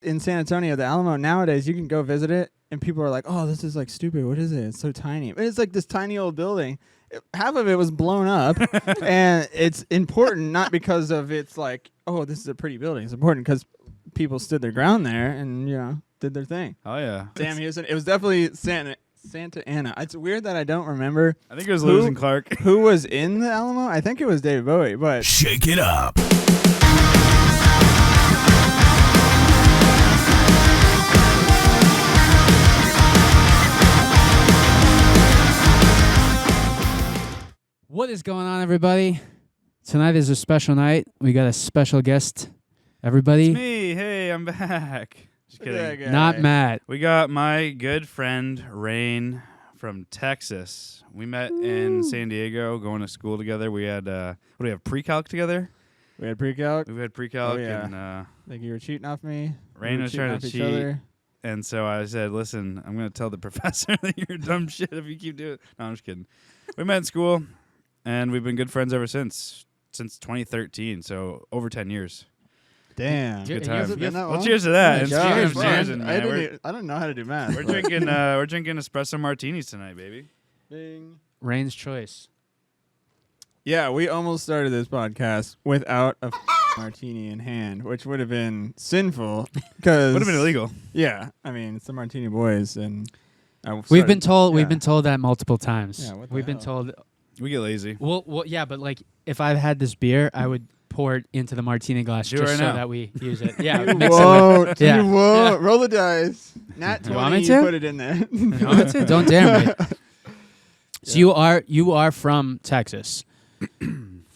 In San Antonio, the Alamo, nowadays, you can go visit it, and people are like, oh, this is like stupid. What is it? It's so tiny. But it's like this tiny old building. Half of it was blown up, and it's important not because of it's like, oh, this is a pretty building. It's important because people stood their ground there and, did their thing. Oh, yeah. Sam Houston. It was definitely Santa Ana. It's weird that I don't remember. I think it was Lewis and Clark. Who was in the Alamo? I think it was David Bowie, but... Shake it up. What is going on, everybody? Tonight is a special night. We got a special guest. Everybody. It's me. Hey, I'm back. Just kidding. Not Matt. We got my good friend, Rane, from Texas. We met in San Diego, going to school together. We had, what do we have, pre-calc together? We had pre-calc? We had pre-calc. Oh, yeah. And, I think you were cheating off me. Rane was trying to cheat. And so I said, listen, I'm going to tell the professor that you're dumb shit if you keep doing it. No, I'm just kidding. We met in school, and we've been good friends ever since 2013, so over 10 years. Damn. Good time. Well, well, cheers to that. Oh cheers. I don't know how to do math. We're drinking espresso martinis tonight, baby. Bing. Rain's choice. Yeah, we almost started this podcast without a martini in hand, which would have been sinful because would have been illegal. Yeah, I mean it's the Martini Boys, and we've been told that multiple times. Yeah, what the we've been hell? told. We get lazy. Well, yeah, but like if I've had this beer, I would pour it into the martini glass Do it just right so now. that we use it. Yeah, You mix won't. it with, yeah. You won't. Yeah. Roll the dice. Nat 20, You want me you to? put it in there. You want me to? Don't dare me. So you are from Texas,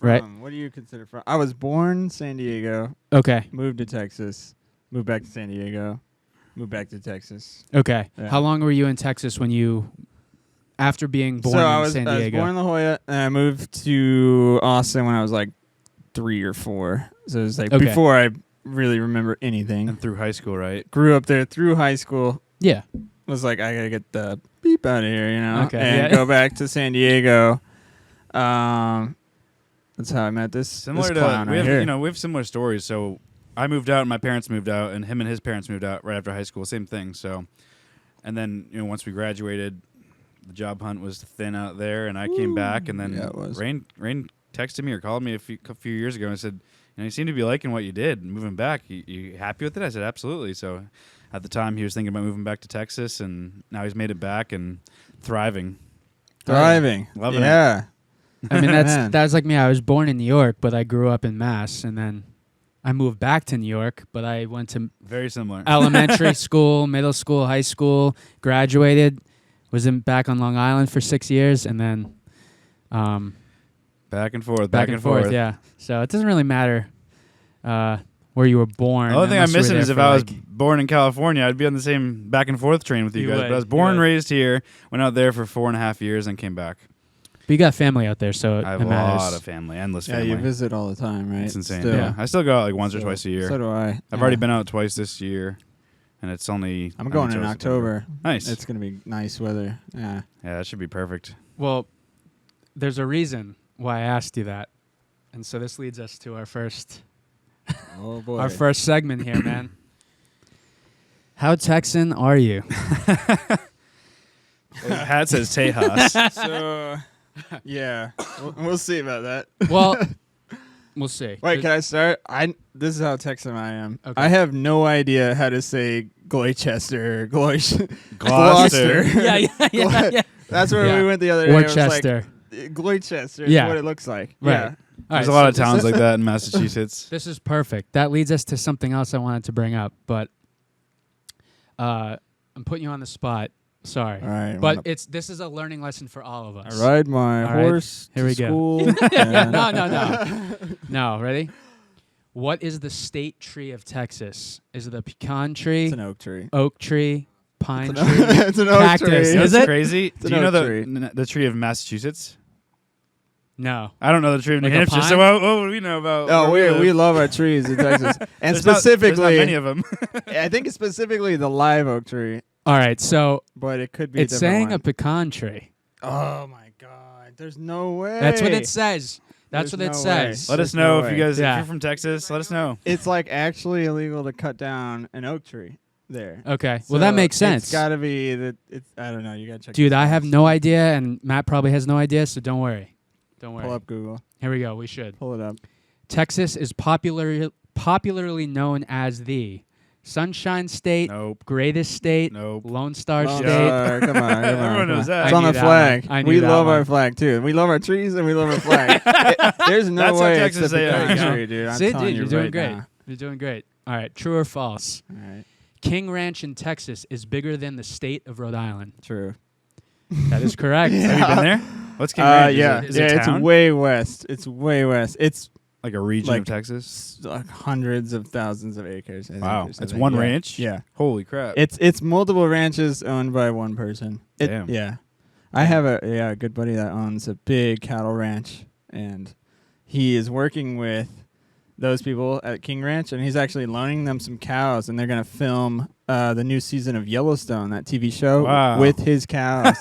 right? What do you consider from? I was born San Diego, Okay. moved to Texas, moved back to San Diego, moved back to Texas. Okay. Yeah. How long were you in Texas when you, after being born in San I was Diego? born in La Jolla, and I moved to Austin when I was like 3 or 4. So it was like before I really remember anything. And through high school, right? Grew up there through high school. Yeah. Was like, I gotta get the beep out of here, Okay. and go back to San Diego. That's how I met this Similar this to clown we right have here. we have similar stories. So I moved out, and my parents moved out, and him and his parents moved out right after high school. Same thing. So, and then once we graduated, the job hunt was thin out there, and I came back, and then it was. Rane texted me or called me a few years ago and said, you seem to be liking what you did, moving back. You happy with it? I said, absolutely. So at the time, he was thinking about moving back to Texas, and now he's made it back and thriving. Thriving. Loving it. Yeah. I mean, Man. that's like me. I was born in New York, but I grew up in Mass, and then I moved back to New York, but I went to Very similar. elementary school, middle school, high school, graduated, was back on Long Island for 6 years, and then Back and forth. back and forth. Yeah. So it doesn't really matter where you were born. The only thing I'm unless you were missing there is if for, I was like, born in California, I'd be on the same back and forth train with you You guys. would, But I was you born and would. raised here, went out there for 4.5 years, and came back. But you got family out there, so I have it a matters. lot of family, endless Yeah, family. you visit all the time, right? It's insane. Still. Yeah. I still go out like once or twice a year. So do I. I've already been out twice this year, and it's only... I'm going in September. October. Nice. It's going to be nice weather. Yeah. Yeah, that should be perfect. Well, there's a reason why I asked you that. And so this leads us to our first Oh, boy. our first segment here, man. How Texan are you? Well, the hat says Tejas. So, yeah. We'll see about that. Well, we'll see. Wait, can I start? This is how Texan I am. Okay. I have no idea how to say Gloucester. Gloucester. yeah. That's where Yeah. we went the other day. It was Worcester. like, Gloucester is Yeah. what it looks like. Right. Yeah. All right, There's a lot of so towns like that in Massachusetts. This is perfect. That leads us to something else I wanted to bring up, but I'm putting you on the spot. Sorry. All right. But this is a learning lesson for all of us. I ride my All right, horse here to we go. school. No. No, ready? What is the state tree of Texas? Is it the pecan tree, It's an oak tree. oak tree, pine tree? It's an oak Cactus. tree. Is That's it? crazy. It's Do an you know oak tree. the tree of Massachusetts? No. I don't know the tree of New Like a Hampshire, pine? so what do we know about? Oh, where we live? love our trees in Texas, and There's not specifically, many of them. I think it's specifically the live oak tree, All right, so but it could be. it's a different saying one. a pecan tree. Oh my God! There's no way. That's what it says. That's There's what it no says. way. Let us There's know no if way. you guys, Yeah. if you're from Texas, let us know. It's like actually illegal to cut down an oak tree there. Okay. So Well, that makes sense. It's got to be that. It's I don't know. You got to check. Dude, the I have science. no idea, and Matt probably has no idea, so don't worry. Don't worry. Pull up Google. Here we go. We should. Pull it up. Texas is popularly known as the Sunshine State, Nope. Greatest State, Nope. Lone Star Lone State. Star, come on. Everyone knows that. It's I on knew the that flag. one. I knew We that love one. our flag too. We love our trees and we love our flag. There's no That's how way Texas it's the say it. There you go. country, dude. I'm See, telling dude, you you're doing right great. now. You're doing great. All right, true or false? All right. King Ranch in Texas is bigger than the state of Rhode Island. True. That is correct. Have you been there? What's King Ranch? Yeah, Is it it's town? way west. It's way west. It's Like a region like of Texas? like hundreds of thousands of acres. I think, Wow. or It's something. one Yeah. ranch? Yeah. Holy crap. It's multiple ranches owned by one person. Damn. Yeah. I have a good buddy that owns a big cattle ranch, and he is working with those people at King Ranch, and he's actually loaning them some cows, and they're going to film the new season of Yellowstone, that TV show, Wow. with his cows.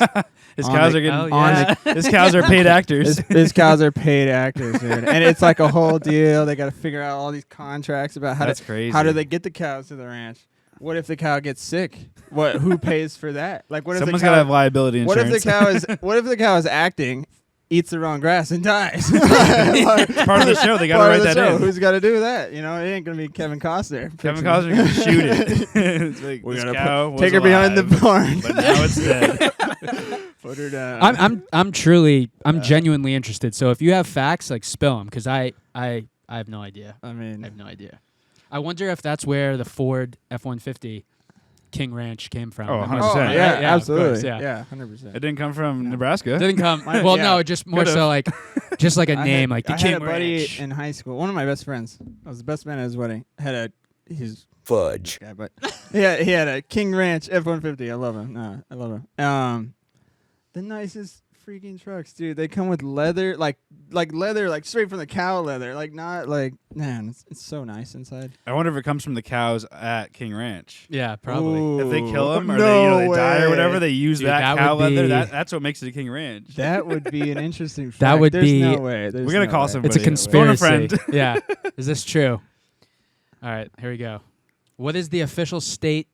His on cows the- are getting Oh, on yeah. his cows are paid actors. his cows are paid actors, dude. And it's like a whole deal. They got to figure out all these contracts about That's crazy. how do they get the cows to the ranch. What if the cow gets sick? Who pays for that? Like, what if Someone's the got to cow? have liability What insurance. if the cow is acting, eats the wrong grass, and dies? It's part of the show. They got to Part write of the that show. in. Who's got to do that? You know, it ain't gonna be Kevin Costner. Kevin fixing Costner can shoot it. It's like, We this gotta cow was take her behind the alive, barn. but now it's dead. Put her down. I'm genuinely interested. So if you have facts, like spill them, because I have no idea. I I mean, have no idea. I wonder if that's where the Ford F-150 King Ranch came from. Oh, That 100%. must- oh, Right? yeah, of absolutely. course, yeah. Yeah, 100%. It didn't come from Nebraska. Didn't come. Mine- Well, yeah. no, just more Could've. so like, just like a I name, had- like the I King had a buddy Ranch. in high school. One of my best friends. I was the best man at his wedding. He's Fudge. guy, but he had a King Ranch F-150. I love him. No, I love him. The nicest freaking trucks, dude. They come with leather, like leather, like straight from the cow leather. Like not like, man, it's so nice inside. I wonder if it comes from the cows at King Ranch. Yeah, probably. If they kill them or No they die or way. whatever, they use Dude, that that cow would leather. be- That's what makes it a King Ranch. That would be an interesting fact. That would There's be- no way. There's We're gonna no call way. somebody. It's a Phone a conspiracy. friend. Yeah. Is this true? All right, here we go. What is the official state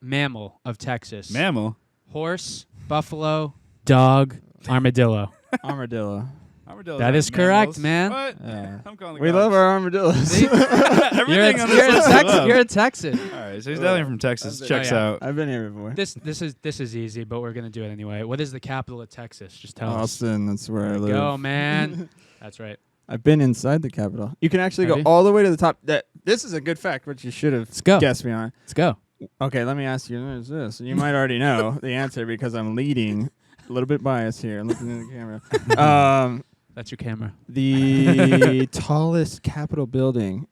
mammal of Texas? Mammal. Horse, buffalo, dog, armadillo. Armadillo. Armadillos That aren't is correct, mammals. man. What? Yeah. I'm calling the We cops. love our armadillos. See? Everything You're on a, this you're, a list I Texan. love. You're a Texan. All right, so he's definitely from Texas. I've Checks been- oh, yeah. out. I've been here before. This is easy, but we're gonna do it anyway. What is the capital of Texas? Just tell us. Austin, that's where I There we live. go, man. That's right. I've been inside the Capitol. You can actually Have go you? all the way to the top. This is a good fact, which you should have Let's go. guessed me on. Let's go. Okay, let me ask you this. You might already know the answer because I'm leading. A little bit biased here. I'm looking in the camera. That's your camera. The tallest Capitol building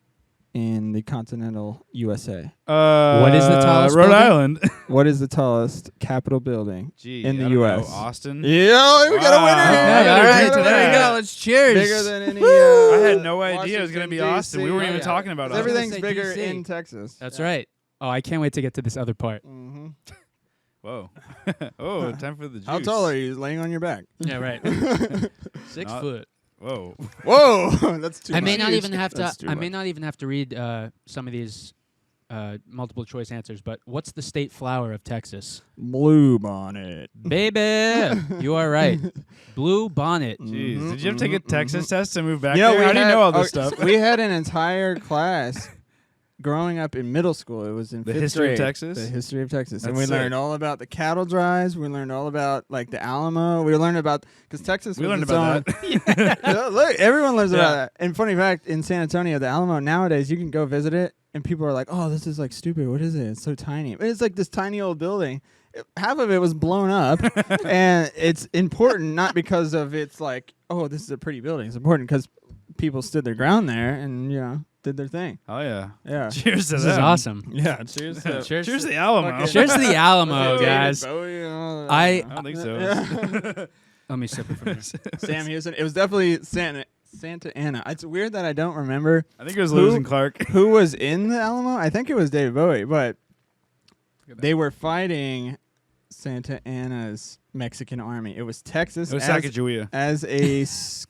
in the continental USA. What is the tallest Rhode building? Island. What is the tallest Capitol building? Gee, In the I don't know. US. Austin. Yeah, we got a Wow. winner. Okay, We all got a right, winner. there we go. Let's cheers. Bigger than any. I had no idea it was going to be Washington, Austin. We DC. weren't even Yeah. talking about Austin. Everything's say bigger DC. in Texas. That's right. Oh, I can't wait to get to this other part. Mm-hmm. Whoa. Oh, time for the juice. How tall are you? Laying on your back. Yeah, right. 6 Not- foot. Whoa. Whoa, that's too I much. may not even have to. That's too I may much. not even have to read some of these multiple choice answers. But what's the state flower of Texas? Blue bonnet. Baby, you are right. Blue bonnet. Jeez. Mhm, Did you ever take a mhm, Texas test to move back You know, there? we How do you had- know all this oh, stuff? We had an entire class growing up in middle school. It was in The fifth history of grade. Texas? The history of Texas. And That's we learned sick. all about the cattle drives. We learned all about like the Alamo. We learned about because Texas. We was learned its about own- that. Yeah, look, everyone learns Yeah. about that. And funny fact, in San Antonio, the Alamo nowadays you can go visit it, and people are like, "Oh, this is like stupid. What is it? It's so tiny." But it's like this tiny old building. Half of it was blown up, and it's important not because of it's like, "Oh, this is a pretty building." It's important because people stood their ground there and did their thing. Oh, yeah. Yeah. Cheers to This them. is awesome. Yeah. Cheers. Cheers. Cheers to to- the Alamo. Fucking- Cheers to the Alamo, David guys. Bowie and all that. I I don't think so. Yeah. Let me sip it from this. Sam Houston. It was definitely Santa Ana. It's weird that I don't remember I think it was Who? Lewis and Clark. who was in the Alamo. I think it was David Bowie, but they were fighting Santa Anna's Mexican army. It was Texas It was Sacagawea. as a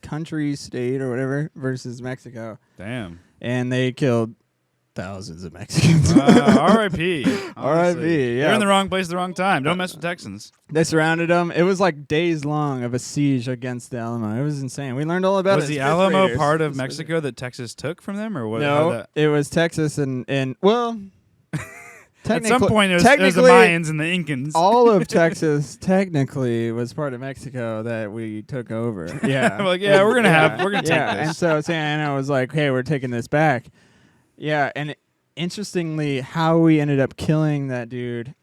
country state or whatever versus Mexico. Damn. And they killed thousands of Mexicans. R.I.P. R.I.P. Yeah. You're in the wrong place at the wrong time. Don't mess with Texans. They surrounded them. It was like days long of a siege against the Alamo. It was insane. We learned all about it. Was the Alamo part of Mexico that Texas took from them, or what? No, it was Texas and well, at some point it was the Mayans and the Incans. All of Texas technically was part of Mexico that we took over. Yeah, we're gonna take this. And so Santa Anna was like, "Hey, we're taking this back." Yeah, and interestingly, how we ended up killing that dude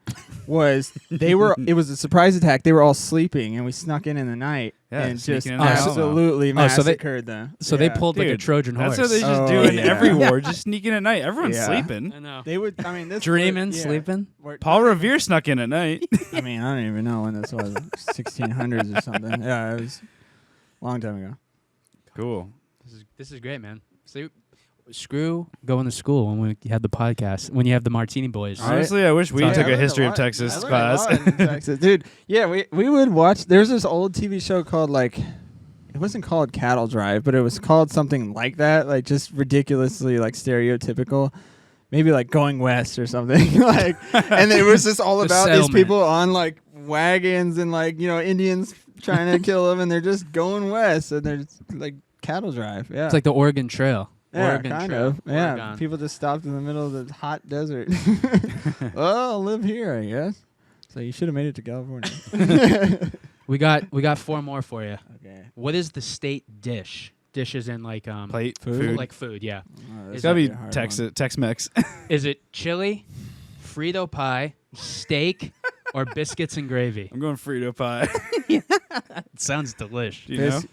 was it was a surprise attack. They were all sleeping, and we snuck in the night and just absolutely massacred them. So they pulled like a Trojan horse. That's what they just do in every war, just sneak in at night. Everyone's sleeping. I know. They would. I mean, this dreaming, sleeping. Paul Revere snuck in at night. I mean, I don't even know when this was, 1600s or something. Yeah, it was a long time ago. Cool. This is great, man. So screw going to school when we have the podcast, when you have the Martini Boys. Honestly, I wish we took a history of Texas class. Texas. Dude, yeah, we would watch. There's this old TV show called it wasn't called Cattle Drive, but it was called something like that, like just ridiculously like stereotypical. Maybe like Going West or something. And it was just all about these people on like wagons and like, Indians trying to kill them, and they're just going west, and they're like Cattle Drive. Yeah. It's like the Oregon Trail. Yeah, Oregon kind Trail. of. Yeah, Oregon. people just stopped in the middle of the hot desert. Well, I'll live here, I guess. So you should have made it to California. We got 4 more for you. Okay. What is the state dish? Dishes in like plate food? like food. Yeah. It's gotta be Tex-Mex. Is it chili, Frito pie, steak, or biscuits and gravy? I'm going Frito pie. It sounds delish.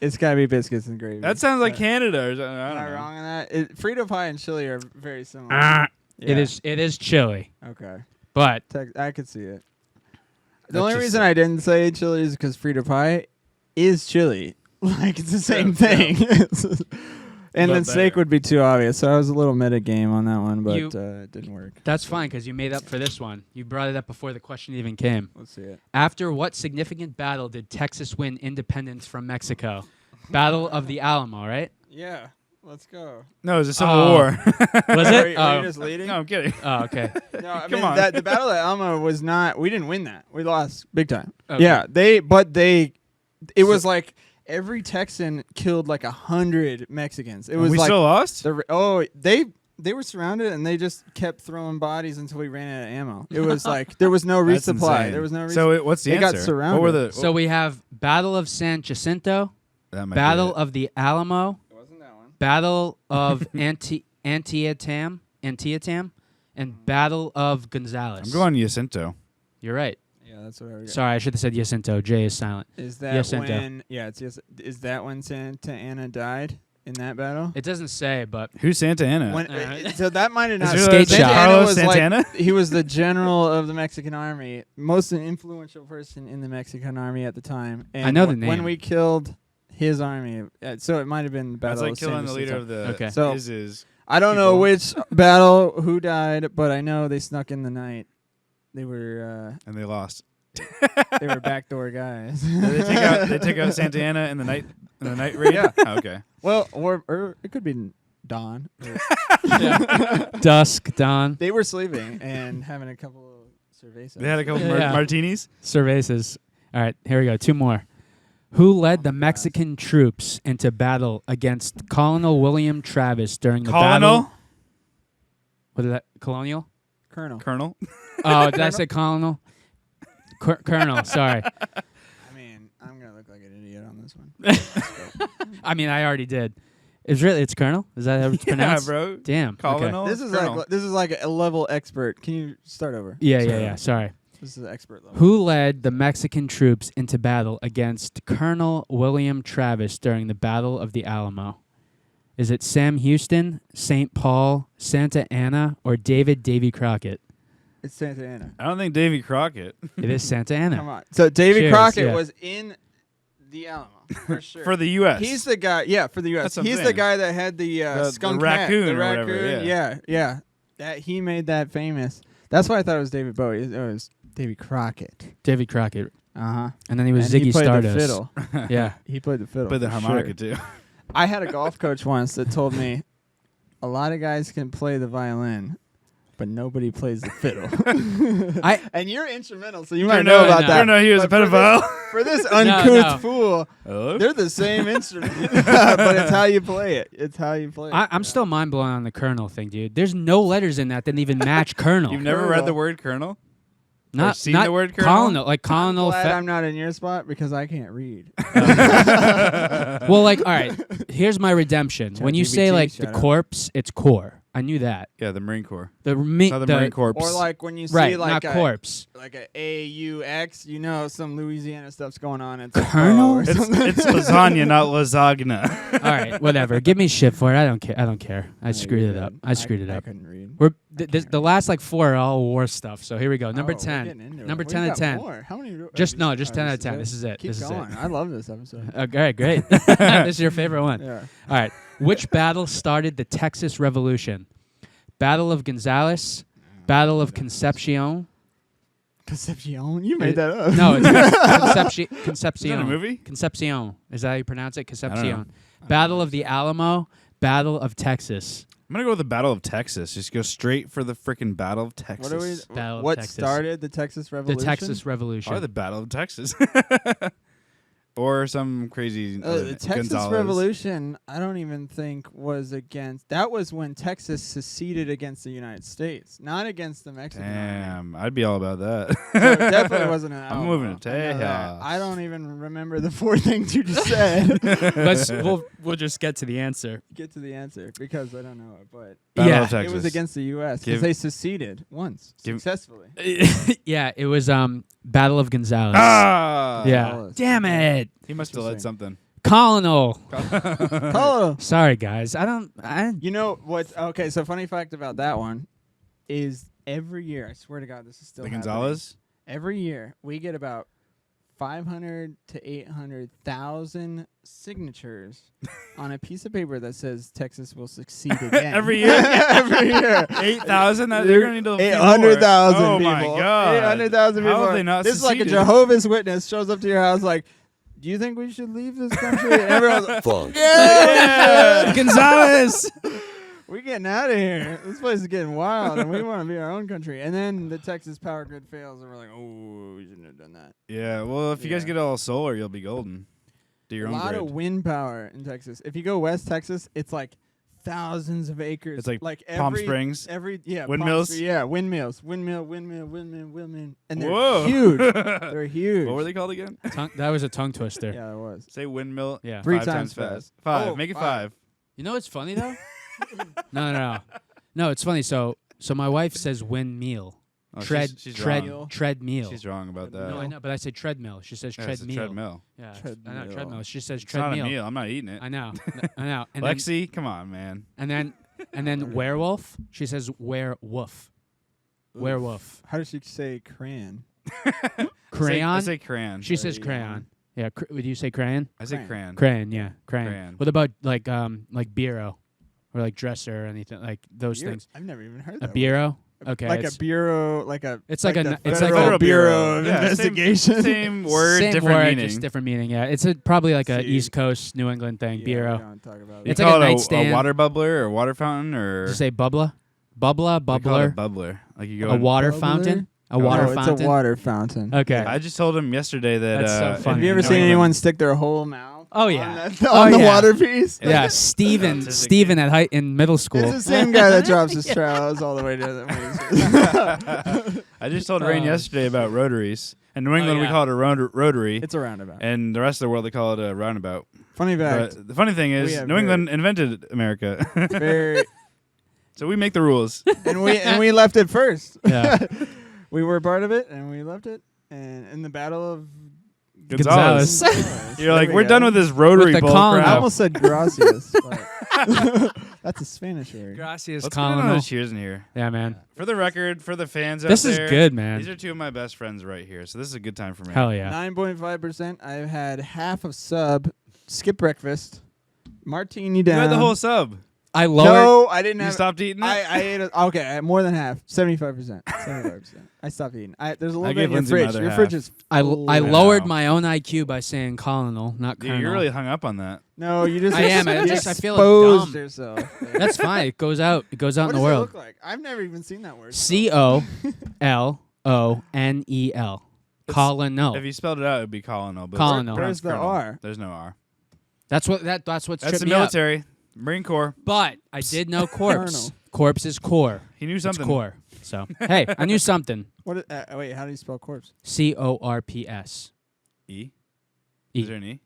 It's gotta be biscuits and gravy. That sounds like Canada. Or something. Am I wrong on that? Frito pie and chili are very similar. Yeah. It is chili. Okay. But I could see it. The only reason I didn't say chili is because Frito pie is chili. Like, it's the same thing. And then steak would be too obvious. So I was a little meta game on that one, but it didn't work. That's fine because you made up for this one. You brought it up before the question even came. Let's see it. After what significant battle did Texas win independence from Mexico? Battle of the Alamo, right? Yeah. Let's go. No, it was a Civil War. Was it? Are you just leading? No, I'm kidding. Oh, okay. No, I Come mean, on. the Battle of Alamo was not. We didn't win that. We lost big time. Okay. Yeah, it was like every Texan killed like 100 Mexicans. It was we like still lost. They were surrounded and they just kept throwing bodies until we ran out of ammo. It was like there was no resupply. There was no. So what's the answer? They answer? got surrounded. What were So we have Battle of San Jacinto, Battle of the Alamo. Battle of Antietam, and Battle of Gonzales. I'm going Jacinto. You're right. Yeah, that's what I got. Sorry, I should have said Jacinto. J is silent. Is that Jacinto. when? Yeah, is that when Santa Anna died in that battle? It doesn't say, but Who's Santa Anna? So that might have not. Skate shop. Carlos Santana? He was the general of the Mexican army, most influential person in the Mexican army at the time. And I know the name. When we killed his army, so it might have been the battle. That's like of killing San the leader Jacinto. of the. Okay. So I don't know which battle who died, but I know they snuck in the night. They were and they lost. They were backdoor guys. They took out Santa Anna in the night raid. Yeah. Oh, okay. Well, or it could be dawn. dusk, dawn. They were sleeping and having a couple of cervezas. They had a couple martinis. Cervezas. All right, here we go. 2 more. Who led the Mexican troops into battle against Colonel William Travis during the battle? What is that? Colonial? Colonel. Oh, did I say colonel? Colonel, sorry. I mean, I'm going to look like an idiot on this one. I mean, I already did. It's Colonel? Is that how it's pronounced? Yeah, bro. Damn. Colonel. This is like a level expert. Can you start over? Yeah. Sorry. This is expert level. Who led the Mexican troops into battle against Colonel William Travis during the Battle of the Alamo? Is it Sam Houston, St. Paul, Santa Anna, or Davey Crocket? It's Santa Anna. I don't think Davey Crocket. It is Santa Anna. Come on. So Davey Cheers, Crocket yeah. was in the Alamo for sure. For the U.S. He's the guy. Yeah, for the U.S. That's what I'm He's the saying. guy that had the skunk the hat, raccoon the or whatever, raccoon. Yeah. That he made that famous. That's why I thought it was David Bowie. It was Davey Crocket. Davey Crocket. Uh-huh. And then he was And Ziggy he played Stardust. the fiddle. Yeah. He played the fiddle. Played the for harmonica sure. too. I had a golf coach once that told me a lot of guys can play the violin, but nobody plays the fiddle. And you're instrumental, so you might know about that. I don't know he was a pedophile. For this uncouth No. fool, Hello? they're the same instrument, but it's how you play it. It's how you play it. I'm still mind blown on the Colonel thing, dude. There's no letters in that even match Colonel. You've never read the word colonel? not seen not the word Colonel? Colonel, like Colonel. I'm glad I'm not in your spot because I can't read. Well, like, all right. Here's my redemption. When you say ChatGPT, like the shut up. corpse, it's core. I knew that. Yeah, the Marine Corps. The Not the Marine Corps. Or like when you see right, like not corpse. like a AUX, you know some Louisiana stuff's going on. It's Colonel? It's It's lasagna, not lasagna. All right, whatever. Give me shit for it. I don't care. I don't care. I screwed it up. I screwed it I up. couldn't read. We're the last like 4 are all war stuff. So here we go. Number Oh, we're 10. getting into it. Number We 10 out of got 10. more. How many? Just oh, just 10 out of 10. This is it. Keep This is going. it. I love this episode. Okay, great. This is your favorite one. Yeah. All right. Which battle started the Texas Revolution? Battle of Gonzales, Battle of Concepcion. Concepcion? You made that up. No, it's Concepcion. Is that a movie? Concepcion. Is that how you pronounce it? know. Concepcion. Battle of the Alamo, Battle of Texas. I'm going to go with the Battle of Texas. Just go straight for the freaking Battle of Texas. What are we? Battle of What Texas. started the Texas Revolution? The Texas Revolution. Or the Battle of Texas. Or some crazy The Texas Gonzales. Revolution, I don't even think was against. That was when Texas seceded against the United States, not against the Mexican army. Damn, I'd be all about that. So it definitely wasn't an I'm Alamo. moving to I know that. Texas. I don't even remember the 4 things you just said. we'll just get to the answer. Get to the answer because I don't know it, but Battle Yeah. of Texas. it was against the U.S. Give- because they seceded once Give- successfully. Yeah, it was Battle of Gonzales. Ah! Yeah. Gonzales. Damn it. He must have led something. Colonel. Colonel. Sorry guys. I You know what? Okay, so funny fact about that one is every year, I swear to God, this is still The happening. Gonzales? Every year, we get about 500 to 800,000 signatures on a piece of paper that says Texas will succeed again. Every year? Every year. 8,000? They're going to need a few 800,000 more. Oh people. my God. 800,000 people. How have they not This is like a seceded? Jehovah's Witness shows up to your house like, do you think we should leave this country? And everyone's like, Fuck. Yeah! Gonzales. we're getting out of here. This place is getting wild, and we want to be our own country. And then the Texas power grid fails, and we're like, oh, we shouldn't have done that. Yeah, well, if you guys Yeah. get all solar, you'll be golden. Do your A own lot grid. of wind power in Texas. If you go West Texas, it's like thousands of acres. It's like every, Palm Springs. Palm Windmills? Springs, yeah, windmills. Windmill. And they're Whoa. huge. They're huge. What were they called again? That was a tongue twister. Yeah, it was. Say windmill. Yeah. 3 5 times fast. fast. 5. Oh, Make it 5. 5. You know what's funny though? No, it's funny. So my wife says windmill. Oh, she's wrong. wrong. Treadmill. She's wrong about that. No, I know, but I say treadmill. She says Yeah, it's a treadmill. treadmill. Yeah, I know Treadmill. treadmill. She says It's not a treadmill. meal. I'm not eating it. I know. I know. And Lexi, come on, man. then werewolf. She says werewolf. Werewolf. How does she say crayon? Crayon. I say crayon. She says Crayon. crayon. Yeah. Would you say crayon? I say Crayon. crayon. Crayon. Yeah. Crayon. Crayon. What about like bureau, or like dresser or anything like those things? I've never even heard A that. bureau. Okay. Like a it's- bureau, like a. It's like the a- it's like a- Federal Bureau of Yeah, Investigation. Same word, Same different word, meaning. just different meaning. Yeah, it's probably like a See. East Coast New England thing. Yeah, bureau. we don't talk about You It's that. like call a it nightstand. a water bubbler or water fountain or Did you say bubbler? Bubbler, we call it bubbler, a bubbler. Like you go. a in- water Bubbler? fountain, a Oh, water It's fountain. a water fountain. Okay. I just told him yesterday that. That's so funny. Have you ever in seen New anyone England- stick their whole mouth? Oh, yeah. On the yeah. water piece. Yeah, Steven Autistic at in middle school. It's the same guy that drops his trowels all the way to the. I just told Rane yesterday about rotaries. In New England, we yeah. call it a rotary, It's a roundabout. and the rest of the world they call it a roundabout. Funny fact. But the funny thing We is, have New England invented America, Very, so we make the rules. and we left it first. Yeah. We were part of it, and we left it. And in the Battle of Gonzales. Gonzales. You're like, There we we're go. done with this rotary With the bull column. crap. I almost said gracias. but that's a Spanish word. Gracias, Let's get on Colonel. those cheers in here. Yeah, man. For the record, for the fans out This there, is good, man. These are two of my best friends right here, so this is a good time for me. Hell yeah. 9.5%. I've had half of sub, skip breakfast, martini You down. had the whole sub. I lowered. No, I didn't You have. stopped eating it? I ate it. Okay, more than half. 75%. 75%. I stopped eating. There's a little bit gave in your Lindsay my fridge. other Your half. fridge is. I full. lowered Wow. my own IQ by saying colonel, not Dude, colonel. you really hung up on that. No, you just. I am. you I feel exposed dumb. yourself. That's fine. It goes out. It goes out What in does the it world. look like? I've never even seen that word. COLONEL. Colonel. If you spelled it out, it would be colonel. But Colonel. Where's the colonel. R? There's no R. That's what's That's tripped the me up. military. Marine Corps. But I did know corpse. Colonel. Corpse is core. He knew It's something. core. So hey, I knew something. What? Wait, how do you spell corpse? CORPS. E? E. Is there an E?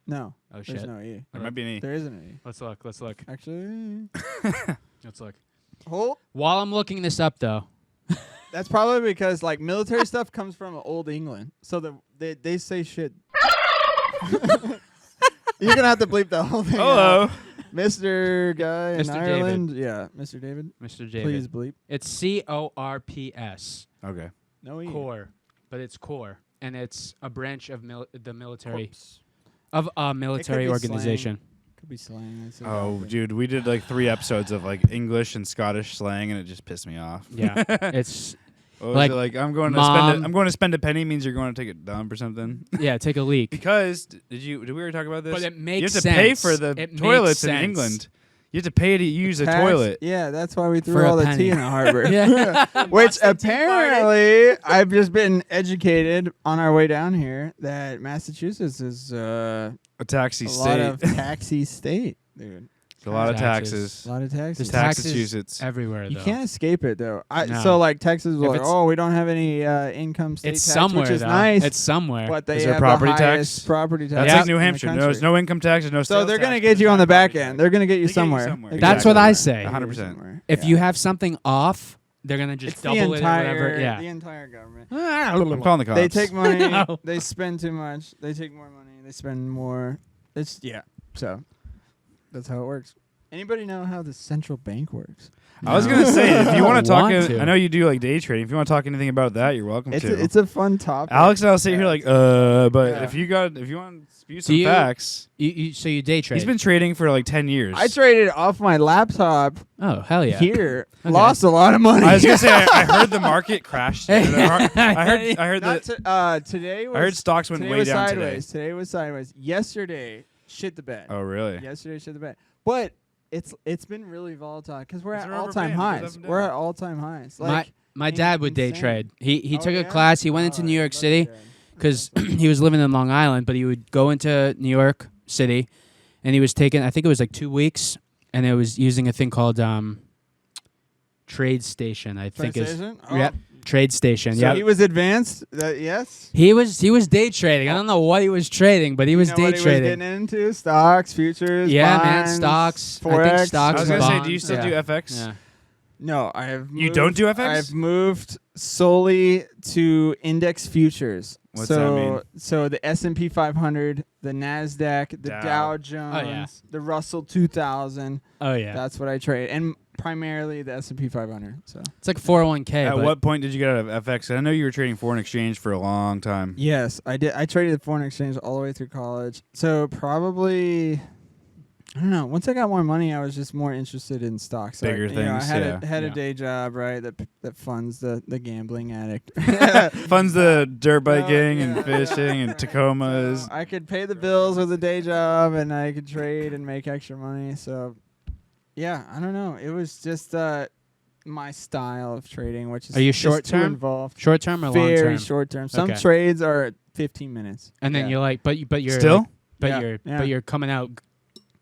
No. Oh There's shit. no E. There might be an E. There isn't an E. Let's look. Let's look. Actually, Let's look. hold. While I'm looking this up, though, That's probably because like military stuff comes from old England, so they say shit. You're gonna have to bleep the whole thing. Hello. out. Mr. Guy in Mr. Ireland. Yeah, Mr. David. Mr. David, Please bleep. it's CORPS. Okay. No E. Core, but it's core, and it's a branch of the military Corpse. of a military be organization. Could be slang. I'd say Oh, that. dude, we did like 3 episodes of like English and Scottish slang, and it just pissed me off. Yeah, it's What was Like, it like? I'm going to Mom- spend a penny means you're going to take a dump or something. yeah. Take a leak. Because did we already talk about this? But it makes you have to sense. pay for the It makes toilets in sense. England. You have to pay to use a Tax- toilet. Yeah, that's why we For threw a all the penny. tea in the harbor. Yeah. Which Boston Tea Party. apparently I've just been educated on our way down here that Massachusetts is A taxi a state. lot of taxi state, dude. a lot of Taxes. taxes. A lot of taxes. There's Massachusetts. everywhere. You though. can't escape it though. No. So like Texas was If like, it's- oh, we don't have any income state It's tax, somewhere which is though. nice. It's somewhere. but they Is there have property the tax? highest property tax. That's Yeah. like New in the Hampshire. There's country. no income tax. There's no So sales they're tax, gonna but get there's you on no the back property end. tax. They're gonna get you They get you somewhere. somewhere. They That's get what you I somewhere. say. They get you 100%. somewhere. If Yeah. you have something off, they're gonna just It's the double it or entire, whatever. Yeah. the entire government. I'm calling the cops. They take money. No. They spend too much. They take more money. They spend more. It's So that's how it works. Anybody know how the central bank works? I was No. gonna say if you want to talk, Want to. I know you do like day trading. If you want to talk anything about that, you're welcome It's to. it's a fun topic. Alex and I'll sit here like, but Yeah. if you want to spew Do some you- facts, So you day trade. he's been trading for like 10 years. I traded off my laptop Oh hell yeah. here. Okay. Lost a lot of money. I was gonna say I heard the market crashed. I heard Not that today was. I heard stocks went today way was down sideways. today. Today was sideways. Yesterday, shit the bed. Oh really? Yesterday, shit the bed. But it's been really volatile because we're It's at a rubber all-time band. It goes highs. up and We're down. at all-time highs. My Like my dad would day insane. trade. He Oh, took a yeah? class. He went into Oh, New I York love City your dad. because That's so he was living in Long Island, but he would go into New York City, and he was taking. I think it was like 2 weeks, and it was using a thing called Trade Station. I think is PlayStation? Yep. Trade Station. So Yeah. he was advanced. Yes. He was day trading. I don't know what he was trading, but he was You know day what he trading. was getting into stocks, futures. Yeah, man, bonds, stocks. I Forex. think stocks I was and gonna say, bonds. do you still Yeah. do FX? Yeah. No, I have. You moved- don't do FX? I've moved solely to index futures. What's so, that mean? So the S&P 500, the Nasdaq, the Dow. Dow Jones, yeah. the Russell 2000. Oh yeah. That's what I trade, and primarily the S&P 500. So It's like 401k. At but what point did you get out of FX? I know you were trading foreign exchange for a long time. yes, I did. I traded foreign exchange all the way through college. So probably. I don't know. Once I got more money, I was just more interested in stocks. So Bigger I, you know, I things, had yeah. a had Yeah. a day job, right? That funds the gambling addict. Funds the dirt No, biking yeah, and fishing yeah. and Tacomas. So I could pay the bills with a day job, and I could trade and make extra money. So, yeah, I don't know. It was just my style of trading, which is Are you just short too term? involved. Short term or long Very term? short term. Some Okay. trades are 15 minutes, And then Yeah. you're like, but you're Still? like- but Yeah, you're yeah. but you're coming out.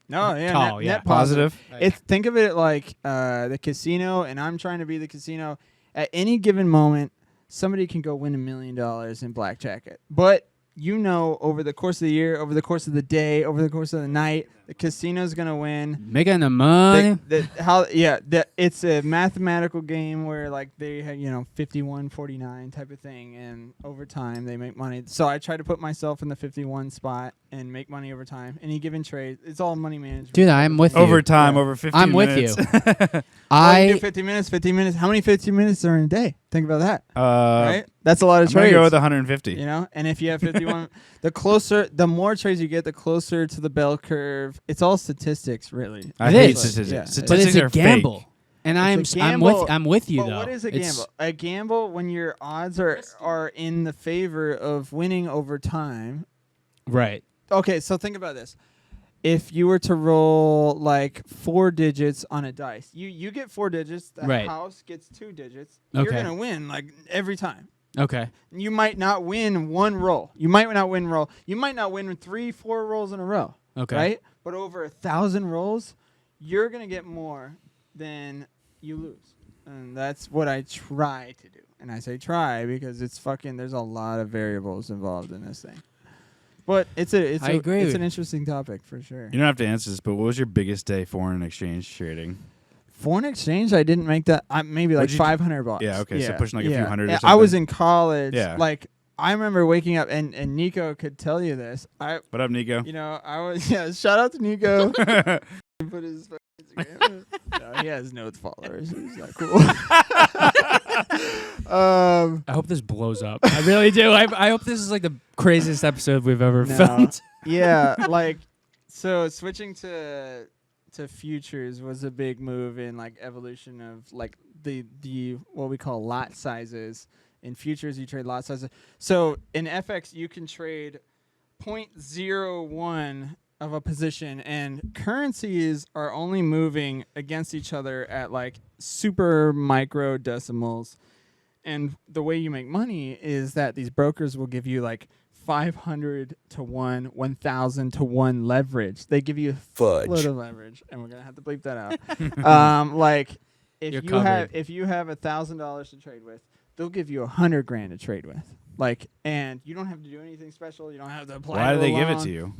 no, yeah, tall, net, yeah. net positive. Positive. Think of it like the casino, and I'm trying to be the casino. At any given moment, somebody can go win $1 million in blackjack. But you know, over the course of the year, over the course of the day, over the course of the night, the casino's gonna win. Making the money. It's a mathematical game where like they have 51-49 type of thing, and over time they make money. So I try to put myself in the 51 spot and make money over time. Any given trade, it's all money management. Dude, I'm with you. Over time, Yeah. over 15 I'm with minutes. you. Well, you do 50 minutes. 50 minutes. How many 15 minutes are in a day? Think about that. Right? Right? That's a lot of I'm going to trades. go with 150. And if you have 51, the more trades you get, the closer to the bell curve it's all statistics, really. I It hate is. statistics. Yeah. Statistics But it's a are gamble. fake. And It's a I'm gamble, with you but though. what is a It's- gamble? A gamble when your odds are in the favor of winning over time. Right. Okay, so think about this. If you were to roll like 4 digits on a dice, you get 4 digits. The Right. house gets 2 digits. Okay. You're gonna win like every time. Okay. You might not win one roll. You might not win 3, 4 rolls in a row. Okay. Right? But over 1,000 rolls, you're gonna get more than you lose, and that's what I try to do. And I say try because it's fucking. There's a lot of variables involved in this thing. But I agree. It's an interesting topic for sure. You don't have to answer this, but what was your biggest day foreign exchange trading? Foreign exchange, I didn't make that. Maybe like What'd you do? $500. Yeah, okay, so pushing like a few hundred or Yeah, something. I was in college. Yeah. Like I remember waking up, and Nico could tell you this. What up, Nico? I was shout out to Nico. Put his fucking Instagram. No, he has no followers. He's not cool. I hope this blows up. I really do. I hope this is like the craziest episode we've ever No. filmed. Yeah, like so switching to futures was a big move in like evolution of like the what we call lot sizes. In futures you trade lot sizes. So in FX you can trade 0.01 of a position, and currencies are only moving against each other at like super micro decimals. And the way you make money is that these brokers will give you like 500 to 1, 1,000 to 1 leverage. They give you a load of leverage, and we're gonna have to bleep that out. Like if You're you covered. have $1,000 to trade with, they'll give you $100,000 to trade with. Like, and you don't have to do anything special. You don't have to apply. Why to do they a give it loan. to you?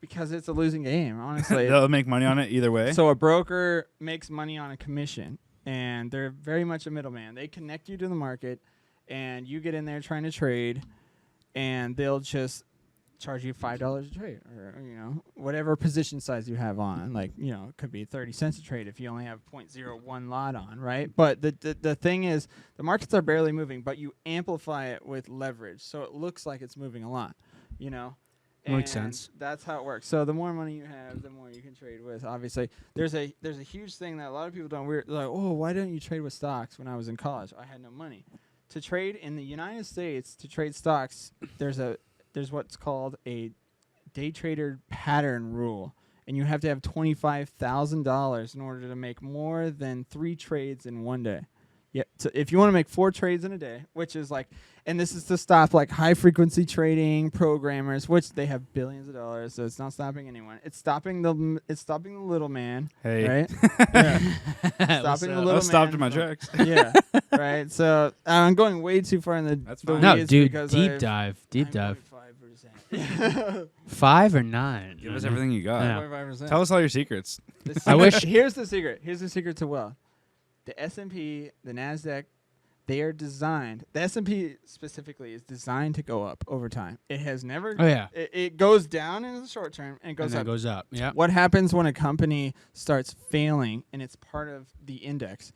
Because it's a losing game, honestly. They'll make money on it either way. So a broker makes money on a commission, and they're very much a middleman. They connect you to the market, and you get in there trying to trade, and they'll just charge you $5 a trade, or whatever position size you have on. Like it could be 30 cents a trade if you only have 0.01 lot on, right? But the thing is, the markets are barely moving, but you amplify it with leverage, so it looks like it's moving a lot. Makes And sense. that's how it works. So the more money you have, the more you can trade with. Obviously, there's a huge thing that a lot of people don't. We're like, oh, why don't you trade with stocks? When I was in college, I had no money to trade in the United States. To trade stocks, there's what's called a day trader pattern rule, and you have to have $25,000 in order to make more than 3 trades in one day. Yeah, so if you want to make 4 trades in a day, which is like, and this is to stop like high frequency trading programmers, which they have billions of dollars, so it's not stopping anyone. It's stopping the little man. Hey. Right? Yeah. Stopping the little man. I stopped in my tracks. Yeah. Right. So I'm going way too far in the. That's the fine. No, weeds dude, because deep I've- dive. 9.5%. 5 or 9? Give us everything you got. Yeah. 9.5%. Tell us all your secrets. I wish- Here's the secret. Here's the secret to wealth. The S&P, the NASDAQ, they are designed. The S&P specifically is designed to go up over time. It has never. Oh yeah. It goes down in the short term and it goes And then up. goes up. Yeah. What happens when a company starts failing and it's part of the index?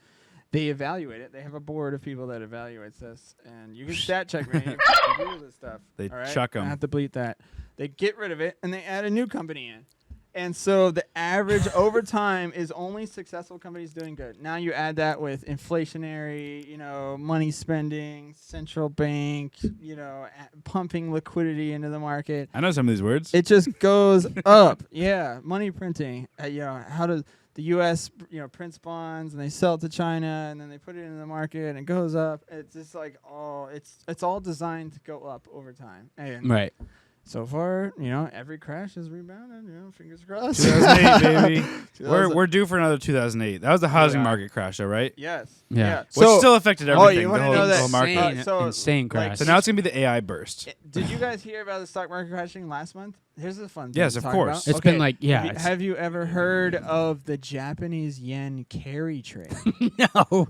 They evaluate it. They have a board of people that evaluates this, and you can stat check me. You can do this stuff. They all right? chuck 'em. I have to bleep that. They get rid of it and they add a new company in. And so the average over time is only successful companies doing good. Now you add that with inflationary, money spending, central bank, pumping liquidity into the market. I know some of these words. It just goes up. Yeah, money printing. How does the U.S. prints bonds and they sell it to China and then they put it into the market and it goes up. It's just like it's all designed to go up over time. And Right. so far, every crash has rebounded. Fingers crossed. 2008, baby. 2000 We're due for another 2008. That was the housing Yeah. market crash, though, right? Yes. Yeah. Which So, still affected oh, everything. you the wanna whole, know the that whole market. Insane, so, insane crash. So now it's gonna be the AI burst. did you guys hear about the stock market crashing last month? Here's the fun thing. Yes, to of talk course. about. It's been like, yeah. Have you ever heard of the Japanese yen carry trade? No.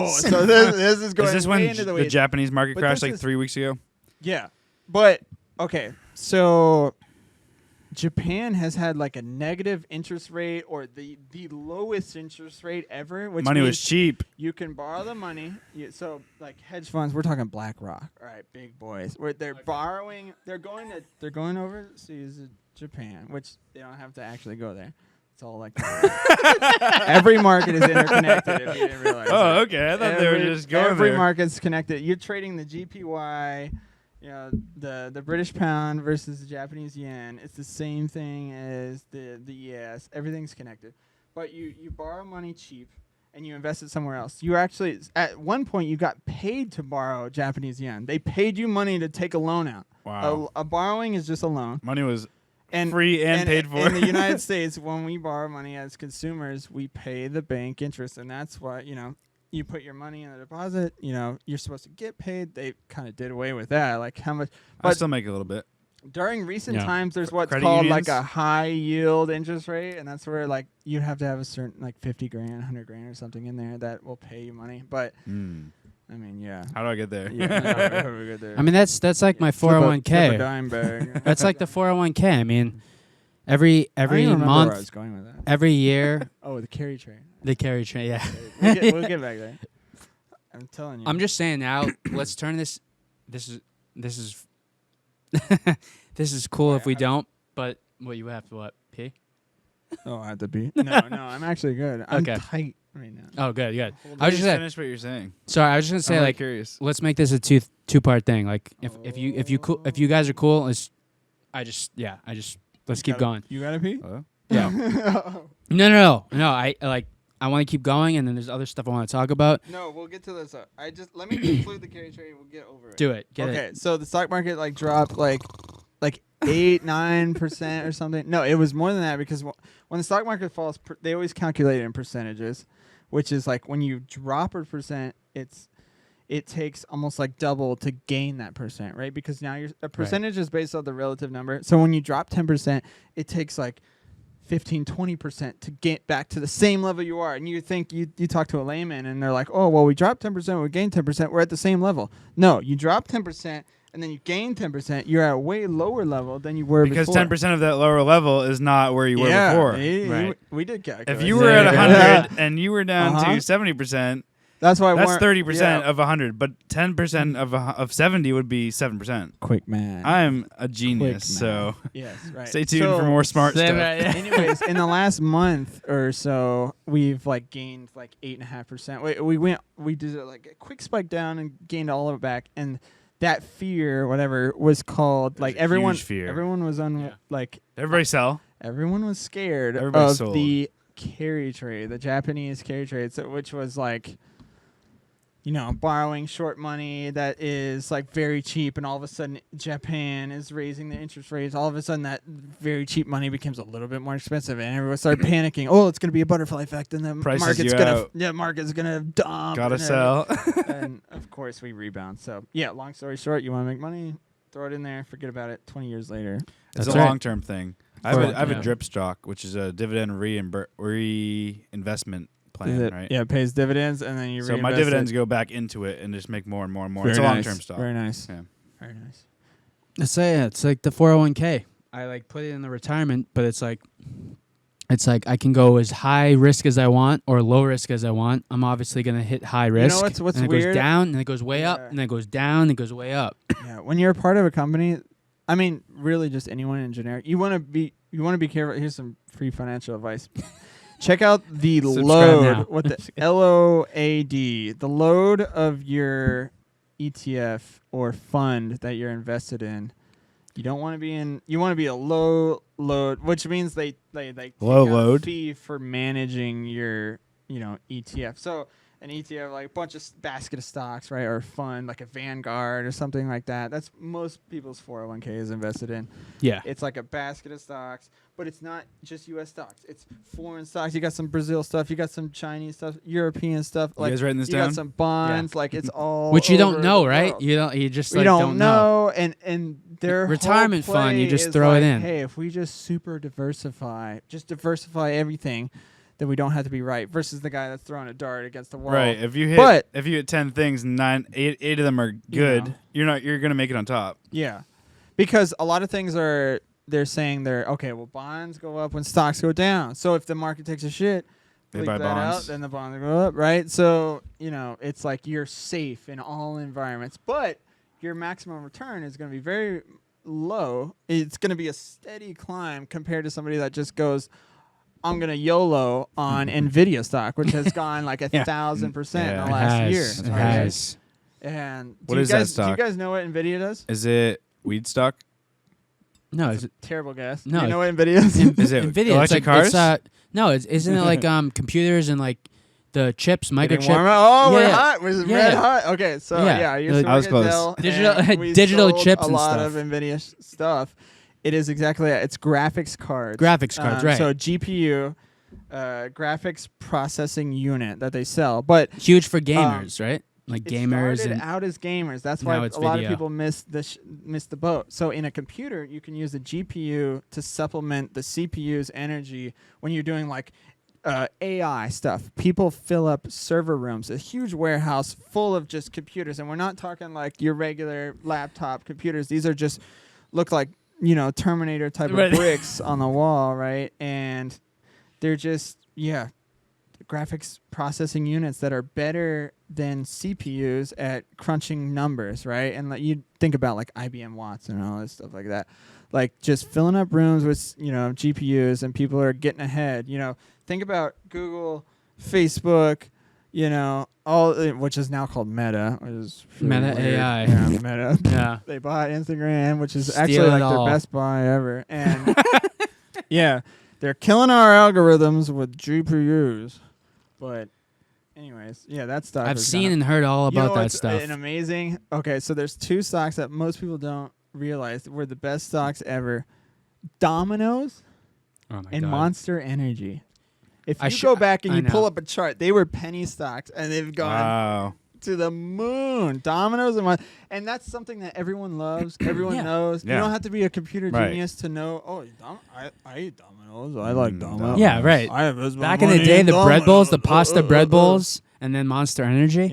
So this is going Is this way when into the the weeds. Japanese market But crashed this like is- 3 weeks ago? Yeah, but okay. So Japan has had like a negative interest rate or the lowest interest rate ever. Which money means was cheap. You can borrow the money. So like hedge funds, we're talking BlackRock, all right, big boys. Where they're borrowing, they're going overseas to Japan, which they don't have to actually go there. It's all like every market is interconnected. If you didn't realize. Oh, okay. I thought they were just going Every there. market's connected. You're trading the GPY. The British pound versus the Japanese yen. It's the same thing as the ES. Everything's connected. But you borrow money cheap and you invest it somewhere else. You actually, at one point, you got paid to borrow Japanese yen. They paid you money to take a loan out. Wow. A borrowing is just a loan. Money was free and paid for. In the United States, when we borrow money as consumers, we pay the bank interest. And that's what, you put your money in a deposit, you're supposed to get paid. They kind of did away with that. Like how much? I still make a little bit. During recent times, there's what's Credit called unions? like a high yield interest rate, and that's where like you have to have a certain like 50 grand, 100 grand or something in there that will pay you money. But I mean, yeah. How do I get there? I mean, that's like my 401k. Flip a dime bag. That's like the 401k. I mean, every I don't even remember where I was month, going with that. every year, Oh, the carry trade. the carry trade. Yeah. We'll get back there. I'm telling you. I'm just saying now. Let's turn this. This is this is cool if we don't. But you have to pee? Oh, I have to be. No, I'm actually good. I'm Okay. tight right now. Oh, good. I I was was just just saying. finish what you're saying. Sorry, I was just gonna say I'm like curious. let's make this a two-part thing. Like if you guys are cool, let's keep going. You gotta pee? Yeah. No. I want to keep going, and then there's other stuff I want to talk about. No, we'll get to this. Let me conclude the carry trade. We'll get over it. Do it. Get okay, it. so the stock market like dropped like 8-9% or something. No, it was more than that because when the stock market falls, they always calculate it in percentages, which is like when you drop a percent, it takes almost like double to gain that percent, right? Because now a percentage is based on the relative number. So when you drop 10%, it takes like 15-20% to get back to the same level you are. And you think you talk to a layman and they're like, oh, well, we dropped 10%, we gained 10%, we're at the same level. No, you drop 10% and then you gain 10%, you're at a way lower level than you were because before. 10% of that lower level is not where you were before. Right. We did calculate. If you were at 100 and you were down to 70%, that's 30% of 100, but 10% of 70 would be 7%. Quick man. I'm a genius, so yes, right. stay tuned for more smart stuff. Anyways, in the last month or so, we've like gained like 8.5%. We did like a quick spike down and gained all of it back, and that fear, whatever, was called like everyone. Huge fear. Everyone was like Everybody sell. everyone was scared Everybody of sold. the carry trade, the Japanese carry trade, which was like, borrowing short money that is like very cheap, and all of a sudden Japan is raising the interest rates. All of a sudden that very cheap money becomes a little bit more expensive, and everyone started panicking. Oh, it's going to be a butterfly effect, and the market's going to dump. Gotta sell. And of course we rebound. So yeah, long story short, you want to make money, throw it in there, forget about it. 20 years later, It's That's a right. long-term thing. I have a drip stock, which is a dividend reinvestment plan, right? Yeah, it pays dividends, and then you So my reinvest dividends it. go back into it and just make more and more and more. Very It's a nice. long-term stock. Very nice. Yeah. Very nice. Let's say it's like the 401k. I like put it in the retirement, but it's like I can go as high risk as I want or low risk as I want. I'm obviously gonna hit high risk. what's and it weird? goes down and it goes way up Yeah. and then it goes down and it goes way up. Yeah, when you're a part of a company, I mean, really, just anyone in generic, you want to be careful. Here's some free financial advice. Check out the Subscribe load. now. What the LOAD? The load of your ETF or fund that you're invested in. You don't want to be in. You want to be a low load, which means they take Low a load. fee for managing your ETF. So an ETF, like a bunch of basket of stocks, right, or a fund like a Vanguard or something like that. That's most people's 401k is invested in. Yeah. It's like a basket of stocks, but it's not just U.S. stocks. It's foreign stocks. You got some Brazil stuff. You got some Chinese stuff. European stuff. You guys writing this you down? got some bonds. Like it's all Which you don't over know, the right? world. You just We like don't know, and their Retirement whole fund, you play just is throw it like, in. Hey, if we just diversify everything, then we don't have to be right. Versus the guy that's throwing a dart against the wall. Right. If you hit 10 things, eight of them are good, you're gonna make it on top. Yeah, because a lot of things are they're saying well, bonds go up when stocks go down. So if the market takes a shit, They leak buy that bonds. out, then the bonds go up, right? So, it's like you're safe in all environments, but your maximum return is going to be very low. It's going to be a steady climb compared to somebody that just goes, I'm going to YOLO on NVIDIA stock, which has gone like 1,000% in the last year. It has. And What is that stock? Do you guys know what NVIDIA does? Is it weed stock? No, That's a terrible guess. No, Do you know what NVIDIA is? Is it NVIDIA? electric cars? No, isn't it like computers and like the chips, Getting microchip? warmer? Oh, we're Yeah. hot. We're red hot. Okay, so Yeah. I used to I was work at close. Dell, and we Digital sold chips a and lot stuff. of NVIDIA stuff. It is exactly that. It's graphics cards. Graphics cards, right. So GPU, graphics processing unit that they sell. But Huge for gamers, right? Like it gamers started and out as gamers. That's now why it's a lot of video. people miss the boat. So in a computer, you can use the GPU to supplement the CPU's energy when you're doing like AI stuff. People fill up server rooms, a huge warehouse full of just computers, and we're not talking like your regular laptop computers. These are just look like Terminator type Right. of bricks on the wall, right? And they're just graphics processing units that are better than CPUs at crunching numbers, right? And like you think about like IBM Watts and all this stuff like that, like just filling up rooms with GPUs, and people are getting ahead. Think about Google, Facebook, all which is now called Meta, which is really Meta weird. AI. Yeah, Meta. yeah. They bought Instagram, which is Steal actually it like all. their best buy ever. And yeah, they're killing our algorithms with GPUs. But anyways, yeah, that stuff. I've is seen and heard all about that what's stuff. An amazing. Okay, so there's two stocks that most people don't realize were the best stocks ever: Domino's Oh my and God. Monster Energy. If I you go back and I you pull know. up a chart, they were penny stocks, and they've gone Wow. to the moon. Domino's and that's something that everyone loves. Everyone Yeah. knows. You Yeah. don't have to be a computer Right. genius to know. Oh, I eat Domino's. I like Domino's. Yeah, right. I invest my Back in the money day, the bread bowls, the Domino's. pasta bread bowls, and then Monster Energy.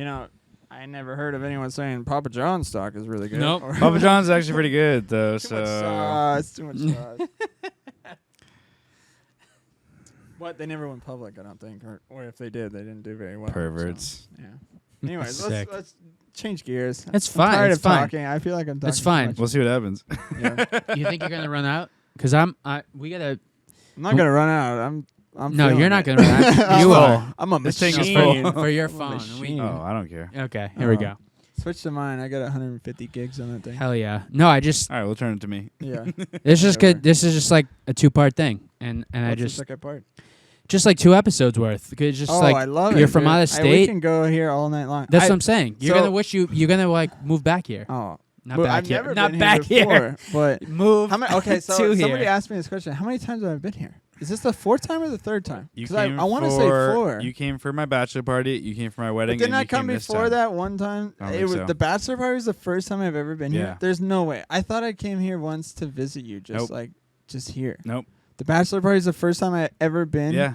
I never heard of anyone saying Papa John's stock is really good. Nope. Or Papa John's is actually pretty good though. too So much sauce. Too much sauce. But they never went public, I don't think, or if they did, they didn't do very well. perverts. So, yeah. Anyways, Sick. let's change gears. It's I'm tired fine. It's of fine. talking. I feel like I'm talking. It's fine. too much. We'll see what happens. Yeah. You think you're gonna run out? Because we gotta. I'm not gonna run out. I'm No, feeling you're not it. gonna run out. I'm You a- will. I'm a This thing is machine. full. For your I'm a phone. machine. Oh, I don't care. Okay, here we go. Switch to mine. I got 150 gigs on that thing. Hell yeah. No, I just All right, we'll turn it to me. Yeah. this is Whatever. good. This is just like a 2-part thing, and I What's the just second part? just like 2 episodes worth. It's just like I love it. you're from dude. out of We state. can go here all night long. That's what I'm saying. You're so- gonna like move back here. Oh, Not well, back I've here. never Not been back here here. before, but Move. how many? Okay, so to somebody here. asked me this question. How many times have I been here? Is this the 4th time or the 3rd time? You 'Cause came I want to say for- 4. You came for my bachelor party. You came for my But wedding. didn't and I you come came this before time. that one time? I don't It think was so. the bachelor party was the first time I've ever been Yeah. here. There's no way. I thought I came here once to visit you, just Nope. just here. Nope. The bachelor party is the first time I ever been. Yeah.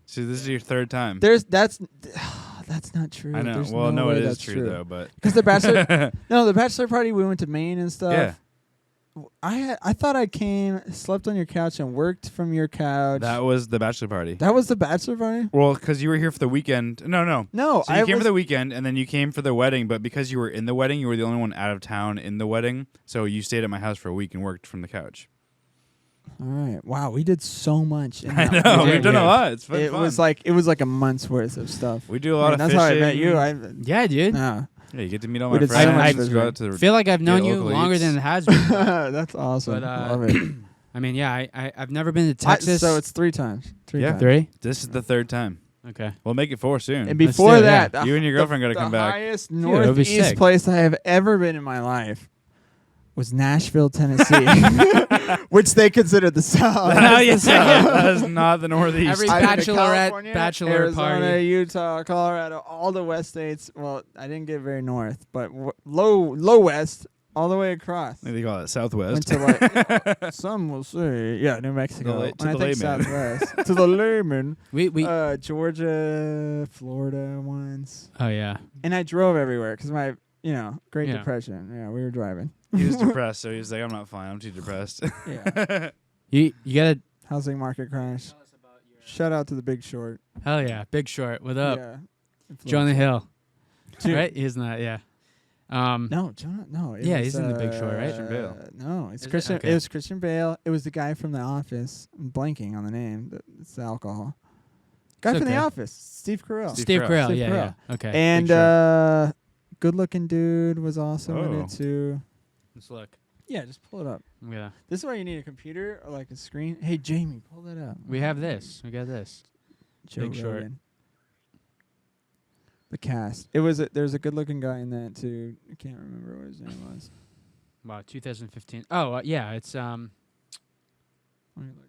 So this is your 3rd time. That's not true. I know. There's Well, no, way it is that's true though. But Because the bachelor, the bachelor party we went to Maine and stuff. yeah, I thought I came, slept on your couch, and worked from your couch. that was the bachelor party. That was the bachelor party. Well, because you were here for the weekend. No. No, So you came for the weekend, and then you came for the wedding. But because you were in the wedding, you were the only one out of town in the wedding. So you stayed at my house for a week and worked from the couch. All right. Wow, we did so much. In I that know. weekend. We've done a lot. It's fun. It was like a month's worth of stuff. we do a lot of that's fishing. how I met you. Yeah, dude. Yeah. Yeah, you get to meet all We my did so friends. much Just go out to I the feel like I've known you local longer eats. than it has been. That's awesome. But, Love it. I mean, yeah, I've never been to Texas. So it's 3 times. 3 Yeah. times. 3. This is the 3rd time. Okay. We'll make it 4 soon. And Let's before do it, that, You and your girlfriend gotta come back. The highest Dude, it'll be northeast sick. place I have ever been in my life was Nashville, Tennessee, which they consider the South. Oh, yeah. that is not the Northeast. Every I've been to bachelorette, California, bachelor Arizona, party. Utah, Colorado, all the West states. Well, I didn't get very north, but low West, all the way across. They call it Went Southwest. to some will say, yeah, New Mexico. To And the I think layman. Southwest to the layman. We Georgia, Florida once, oh yeah. and I drove everywhere because Great Yeah. Depression. Yeah, we were driving. He was depressed, so he was like, I'm not fine. I'm too depressed. Yeah. You gotta. Housing market crash. Shout out to The Big Short. Hell yeah, Big Short. What up, Yeah. Jonah Hill? Dude. Right? He's not. Yeah. No, Jonah. No. Yeah, he's in The Big Short, right? Christian Bale. No, it's Is it? Christian. Okay. It was Christian Bale. It was the guy from The Office. I'm blanking on the name. It's the alcohol. Guy It's from okay. The Office. Steve Carell. Steve Carell. Steve Yeah, Carell. yeah. Okay. And Big Short. good-looking dude was also in Oh. it too. Let's look. Yeah, just pull it up. Yeah. This is why you need a computer or like a screen. Hey, Jamie, pull that up. We have this. We got this. Joe Big Short. Rogan. The cast. There's a good-looking guy in that too. I can't remember what his name was. Wow, 2015. Oh, yeah. It's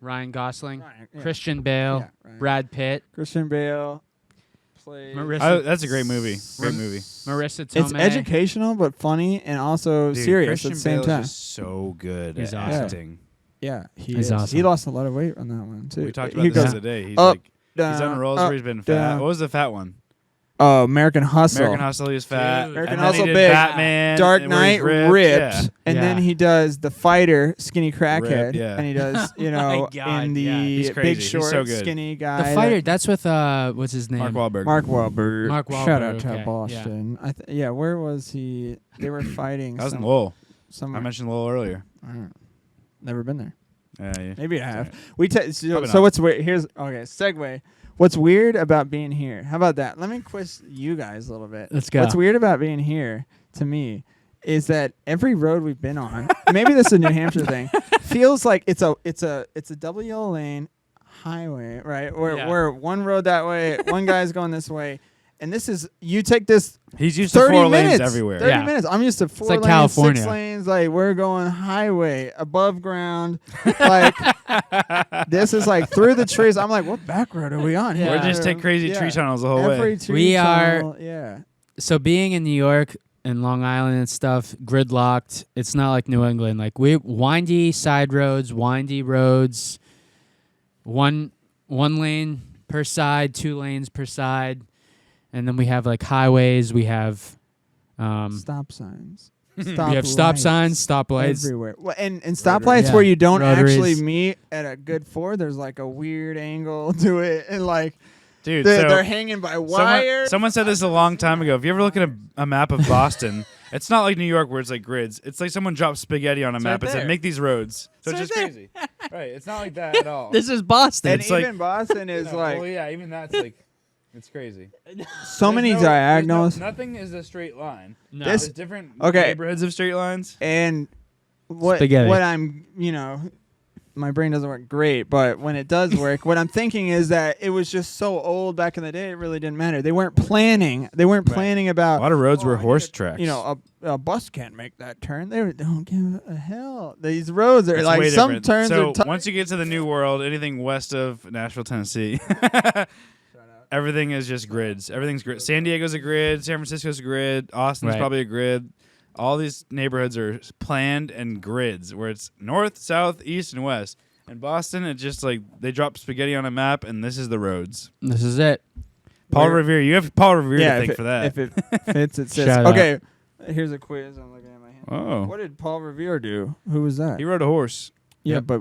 Ryan Gosling, Ryan, yeah. Christian Bale, Yeah, Ryan. Brad Pitt, Christian Bale plays. That's a great movie. Great movie. Marissa Tomei. It's educational but funny and also Dude, serious Christian at the same Bale's time. just so good He's at awesome. acting. Yeah, he He's is. awesome. He lost a lot of weight on that one too. We talked He about this goes the other day. He's up, he's on roles where he's been fat. down. What was the fat one? Oh, American Hustle. American Hustle. He was fat. Dude. American And then he Hustle did big. Batman. Dark where he's Knight ripped. Yeah. and Yeah. then he does The Fighter, skinny crackhead, Ripped, yeah. and he does My God, in the yeah. He's crazy. Big He's Short, so good. skinny The guy. Fighter. That's with what's his name? Mark Wahlberg. Mark Wahlberg. Mark Shout out Wahlberg, to okay, Boston. Where was he? They were fighting. That was in Lowell. somewhere. I mentioned Lowell earlier. I don't know. Never been there. Yeah. Maybe I have. Right. We Probably so not. what's weird? Segue. What's weird about being here? How about that? Let me quiz you guys a little bit. Let's go. What's weird about being here to me is that every road we've been on, maybe this is a New Hampshire thing, feels like it's a double yellow lane highway, right? Where one road that way, one guy's going this way. And this is, you take this He's used to 30 4 minutes. lanes everywhere. 30 Yeah. minutes. I'm used to 4 like lanes, California. 6 lanes. Like, we're going highway, above ground. Like, this is like through the trees. I'm like, what back road are we on here? Yeah. Or just take crazy tree tunnels the whole Every way. tree We tunnel, yeah. So being in New York and Long Island and stuff, gridlocked. It's not like New England. Like we windy side roads, windy roads. One lane per side, 2 lanes per side. And then we have like highways. We have Stop signs. we have stop signs, stoplights. everywhere. Well, and stoplights Yeah. where you don't Rotaries. actually meet at a good 4. There's like a weird angle to it, and like Dude, they're hanging by wire. someone said this a long time ago. If you ever look at a map of Boston, it's not like New York where it's like grids. It's like someone dropped spaghetti on a It's map right and said, there. make these roads. So It's it's just right crazy. Right. It's not like that at all. This is Boston. and it's like- even Boston is No, like well, yeah, even that's like, it's crazy. so many diagonals. Nothing is a straight line. No. This- There's different Okay. neighborhoods of straight lines. And what Spaghetti. I'm, my brain doesn't work great, but when it does work, what I'm thinking is that it was just so old back in the day, it really didn't matter. They weren't planning. They weren't Right. planning A about. lot of roads were I need horse to- tracks. A bus can't make that turn. They don't give a hell. These roads are It's like way some different. turns so are. T- once you get to the New World, anything west of Nashville, Tennessee, everything is just grids. Everything's grid. San Diego's a grid. San Francisco's a grid. Austin's Right. probably a grid. All these neighborhoods are planned and grids, where it's north, south, east, and west. In Boston, it's just like they drop spaghetti on a map, and this is the roads. This is it. Paul Where- Revere, you have Paul Revere to if thank it, for that. If it fits, it says. Shout out. Okay, here's a quiz. I'm looking at my hand. Oh, What did Paul Revere do? Who was that? he rode a horse. Yeah, Yep. but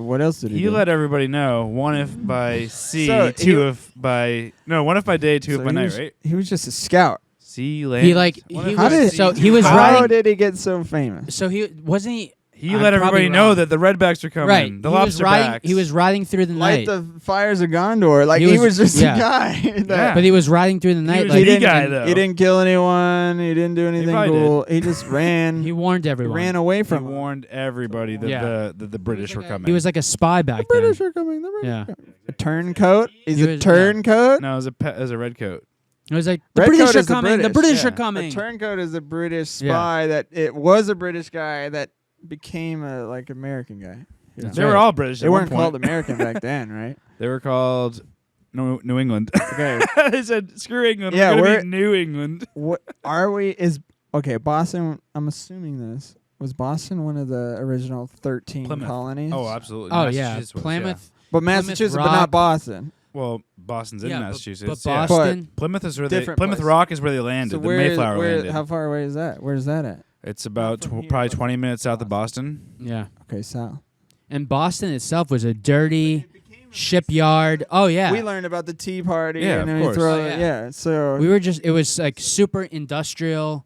what else did he He do? let everybody know 1 if by sea, So 2 if by 1 if by day, 2 So if by he night, was- right? He was just a scout. Sea, land. He like One he if How was by did- sea, so he was How riding. did he get so famous? So he wasn't he. He I'm let probably everybody know wrong. that the redbacks are coming. Right. The he was riding. lobsterbacks. He was riding through the Light night. the fires of Gondor. Like He he was- was just yeah. a guy. that- Yeah. But he was riding through the night. was Like the didn't, guy, though. He didn't kill anyone. He didn't do anything probably cool. He just ran. he warned He everyone. ran away He from them. warned everybody that Yeah. the British were coming. He was like a spy back The then. British are coming. The British Yeah. are coming. A turncoat. He's He a was- yeah. turncoat. no, it was a red coat. It was like the Red British coat are is the coming. The British, British yeah. are coming. A turncoat is a British Yeah. spy that it was a British guy that became a like American guy. You That's They know? were right. all British. They at one weren't point. called American back then, right? They were called New England. Okay. They said, "Screw England. Yeah, we're we're- gonna be New England." What are we? Is okay. Boston. I'm assuming this was Boston one of the original 13 Plymouth. colonies. Oh, absolutely. Oh yeah, Massachusetts was, Plymouth. but Massachusetts, but Rock. not Boston. Well, Boston's in Massachusetts. But Boston, Plymouth is where Different Plymouth place. Rock is where they landed. So the Mayflower landed. how far away is that? Where's that at? It's about from here, probably but 20 minutes south of Boston. yeah. Okay, south. And Boston itself was a dirty shipyard. Oh yeah. We learned about the Tea Party. Yeah, and of then course. Oh, yeah. Yeah, so We were just. It was like super industrial.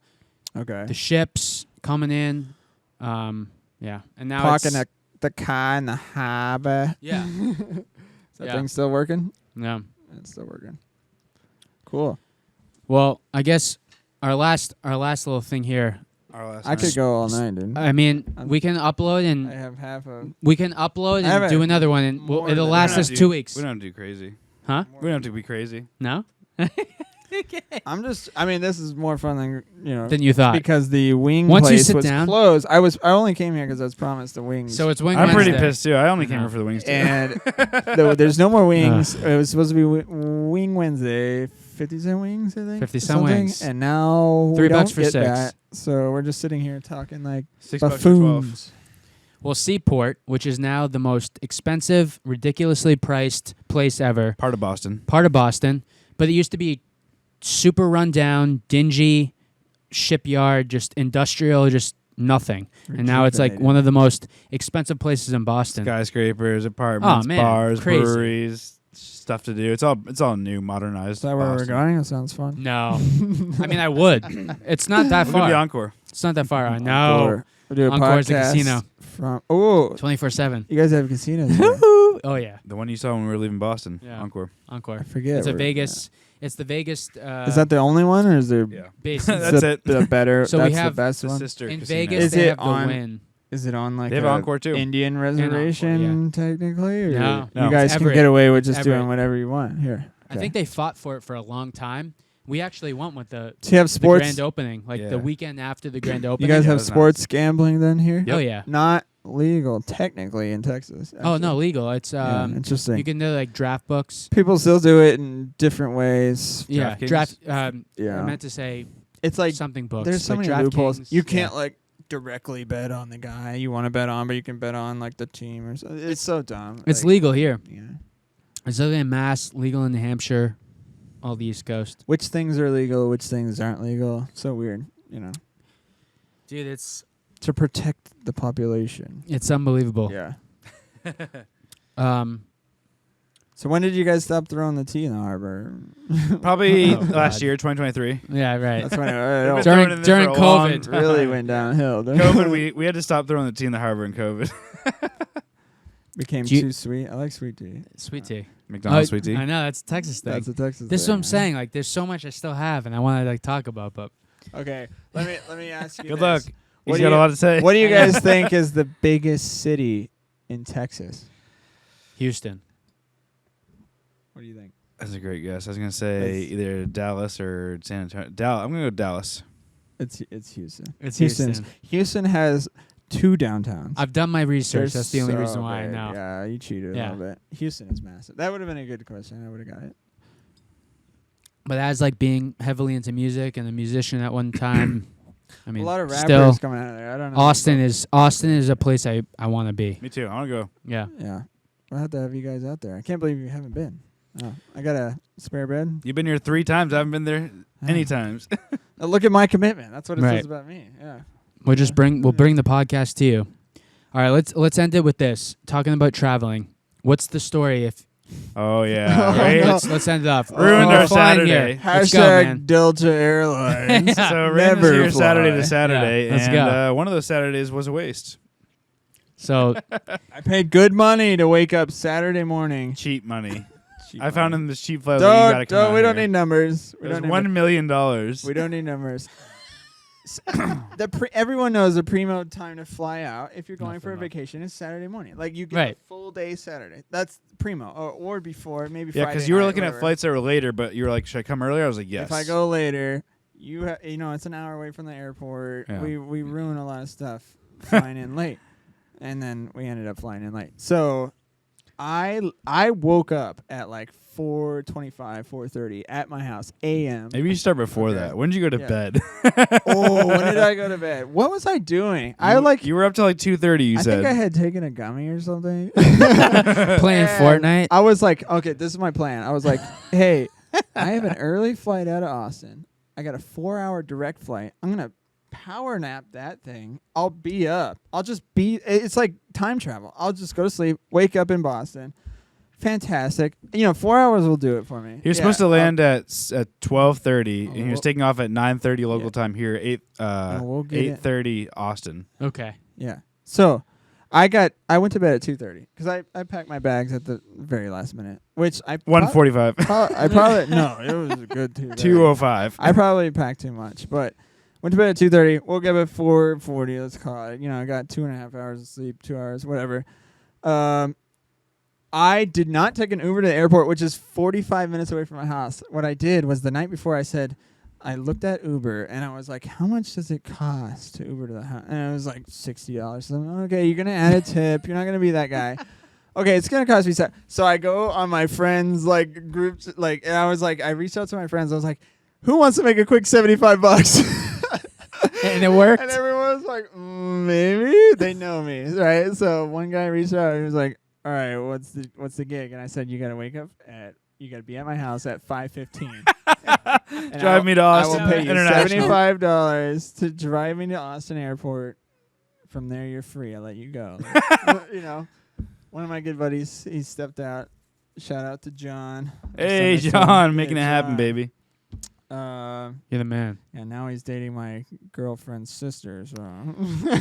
okay. The ships coming in. Yeah. And now Parking it's the car in the harbor. yeah. Is that Yeah. thing still working? Yeah. It's still working. Cool. Well, I guess our last little thing here. I could go all night, dude. I mean, we can upload I and have half a. we can upload I have and do a- another one, and more it'll than last that. us 2 weeks. We don't have to do crazy. Huh? We don't have to be crazy. No? I'm just. I mean, this is more fun than Than you thought. because the wing Once you place sit was down- closed. I only came here because I was promised the wings. So it's Wing I'm pretty Wednesday. pissed too. I only came No. here for the wings too. and there's no more wings. It was supposed to be Wing Wednesday, 50-cent wings, I think. 50 or cent something. wings. And now $3 we don't for get 6. that. So we're just sitting here talking like $6 for 12. buffoons. Well, Seaport, which is now the most expensive, ridiculously priced place ever, Part of Boston. part of Boston, but it used to be super run down, dingy shipyard, just industrial, just nothing. And now it's like Rejuvenated. one of the most expensive places in Boston. Skyscrapers, apartments, Oh, man, bars, crazy. breweries, stuff to do. It's all new, modernized. Is that where we're Boston. going? That sounds fun. No. I mean, I would. It's not that We'll go to the far. Encore. It's not that far. I know. Encore. We'll do a Encore's a podcast casino. from. Oh, 24/7. you guys have casinos. Here. Oh, yeah. The one you saw when we were leaving Boston. Yeah. Encore. Encore. I forget. It's a where- Vegas. It's the Vegas. Is that the only one, or is there? Yeah. base That's the, it. The better. So we that's have the best The one. sister in casino. Vegas? Is They it have the on- Win. Is it on like They have a Encore too. Indian Encore, reservation technically? Or No. No. You guys It's can Everett. get away with just Everett. doing whatever you want here. I think they fought for it for a long time. We actually went with the So you have the sports. grand opening, like Yeah. the weekend after the grand You opening. guys Yeah, have that's sports gambling then here? Oh yeah. Not legal technically in Texas. Oh actually. no, legal. It's Yeah, interesting. you can do like draft books. People still do it in different ways. Yeah, DraftKings? draft. Yeah. I meant to say It's like something books. there's so like many loopholes. DraftKings. You can't like directly bet on the guy you want to bet on, but you can bet on like the team or something. It's so dumb. It's like, legal here. Yeah. It's legal in Mass, legal in New Hampshire, all the East Coast. Which things are legal, which things aren't legal. So weird, Dude, it's to protect the population. unbelievable. Yeah. Um, So when did you guys stop throwing the tea in the harbor? Probably Oh, last God. year, 2023. yeah, right. That's when We've it been throwing it in During there for a long COVID. time. really went downhill. didn't COVID, we had to stop throwing the tea in the harbor in COVID. Became Do you- too sweet. I like sweet tea. Sweet tea. McDonald's Oh, sweet tea. I know that's a Texas thing. That's a Texas. This is what thing, I'm saying. Like, there's so much I still have, and I want to like talk about. But Okay, let me ask you. Good this. luck. What He's do got you- a lot to say. What do you I know. guys think is the biggest city in Texas? Houston. What do you think? That's a great guess. I was gonna say It's- either Dallas or San Antonio. I'm gonna go Dallas. It's Houston. It's Houston's- Houston. Houston has 2 downtowns. I've done my research. They're That's the only so reason why I big. know. Yeah, you cheated Yeah. a little bit. Houston is massive. That would have been a good question. I would have got it. But as like being heavily into music and a musician at one time, I mean, a lot of rappers still, coming out of there. I don't know. Austin is a place I want to be. Me too. I want to go. Yeah. Yeah, we'll have to have you guys out there. I can't believe you haven't been. Oh, I got a spare bed. You've been here 3 times. I haven't been there any times. Look at my commitment. That's what it Right. says about me. Yeah. We'll bring the podcast to you. All right, let's end it with this. Talking about traveling. What's the story if Oh yeah. Oh, Right? no. let's end it off. Ruined We're our flying Saturday. here. Let's go, man. Hashtag Delta Airlines. Yeah. So Rane Never is here Saturday fly. to Saturday, Yeah, let's and go. one of those Saturdays was a waste. So I paid good money to wake up Saturday morning. Cheap money. Cheap I found money. in the cheap flight. You gotta Don't, come out we don't here. need numbers. We It was don't need $1 million. We don't need numbers. Everyone knows the primo time to fly out if you're going Nothing for a much. vacation is Saturday morning. Like you get Right. a full day Saturday. That's primo, or before maybe. Yeah, because you were looking at flights that were later, but you were like, "Should I come earlier?" I was like, "Yes." If I go later, it's an hour away from the airport. Yeah. We ruin a lot of stuff flying in late, and then we ended up flying in late. So I woke up at like 4:25, 4:30 at my house a.m. Maybe you start before that. When did you go to bed? Oh, when did I go to bed? What was I doing? You were up till like 2:30. You I said. think I had taken a gummy or something. Playing Fortnite. I was like, okay, this is my plan. I was like, hey, I have an early flight out of Austin. I got a 4-hour direct flight. I'm gonna power nap that thing. I'll be up. I'll just be. It's like time travel. I'll just go to sleep, wake up in Boston. Fantastic. 4 hours will do it for me. You're supposed to land at 12:30, and he was taking off at 9:30 local time here, 8:30 Austin. Okay. Yeah. So I went to bed at 2:30 because I packed my bags at the very last minute, which I 1:45. I probably no, it was a good 2:30. 2:05. I probably packed too much, but went to bed at 2:30. Woke up at 4:40. Let's call it. I got 2.5 hours of sleep, 2 hours, whatever. I did not take an Uber to the airport, which is 45 minutes away from my house. What I did was the night before I looked at Uber and I was like, how much does it cost to Uber to the house? And it was like $60. So I'm, okay, you're going to add a tip. You're not going to be that guy. Okay, it's going to cost me. So I go on my friends like groups, like, and I was like, I reached out to my friends. I was like, who wants to make a quick $75? And it worked? And everyone was like, maybe. They know me, right? So one guy reached out and he was like, all right, what's the gig? And I said, you got to be at my house at 5:15. Drive me to Austin. I will pay you International. $75 to drive me to Austin Airport. From there, you're free. I'll let you go. One of my good buddies, he stepped out. Shout out to John. Hey, John, making it happen, baby. You're the man. Yeah, now he's dating my girlfriend's sister. So. He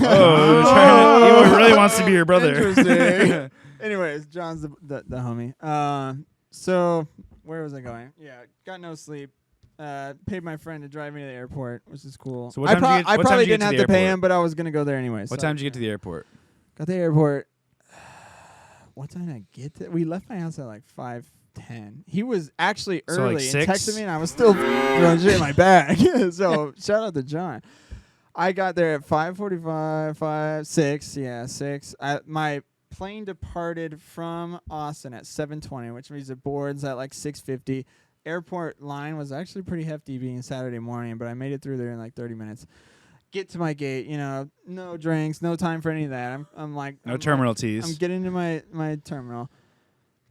really wants to be your brother. Interesting. Anyways, John's the homie. So where was I going? Yeah, got no sleep. Paid my friend to drive me to the airport, which is cool. So I probably didn't have to pay him, but I was gonna go there anyway. What time did you get to the airport? Got to the airport. What time did I get to? We left my house at like 5:10. He was actually early and texted me, and I was still throwing shit in my bag. So shout out to John. I got there at 5:45, 6. Yeah, 6. My plane departed from Austin at 7:20, which means it boards at like 6:50. Airport line was actually pretty hefty being Saturday morning, but I made it through there in like 30 minutes. Get to my gate, no drinks, no time for any of that. I'm like... No terminal teas. I'm getting to my terminal.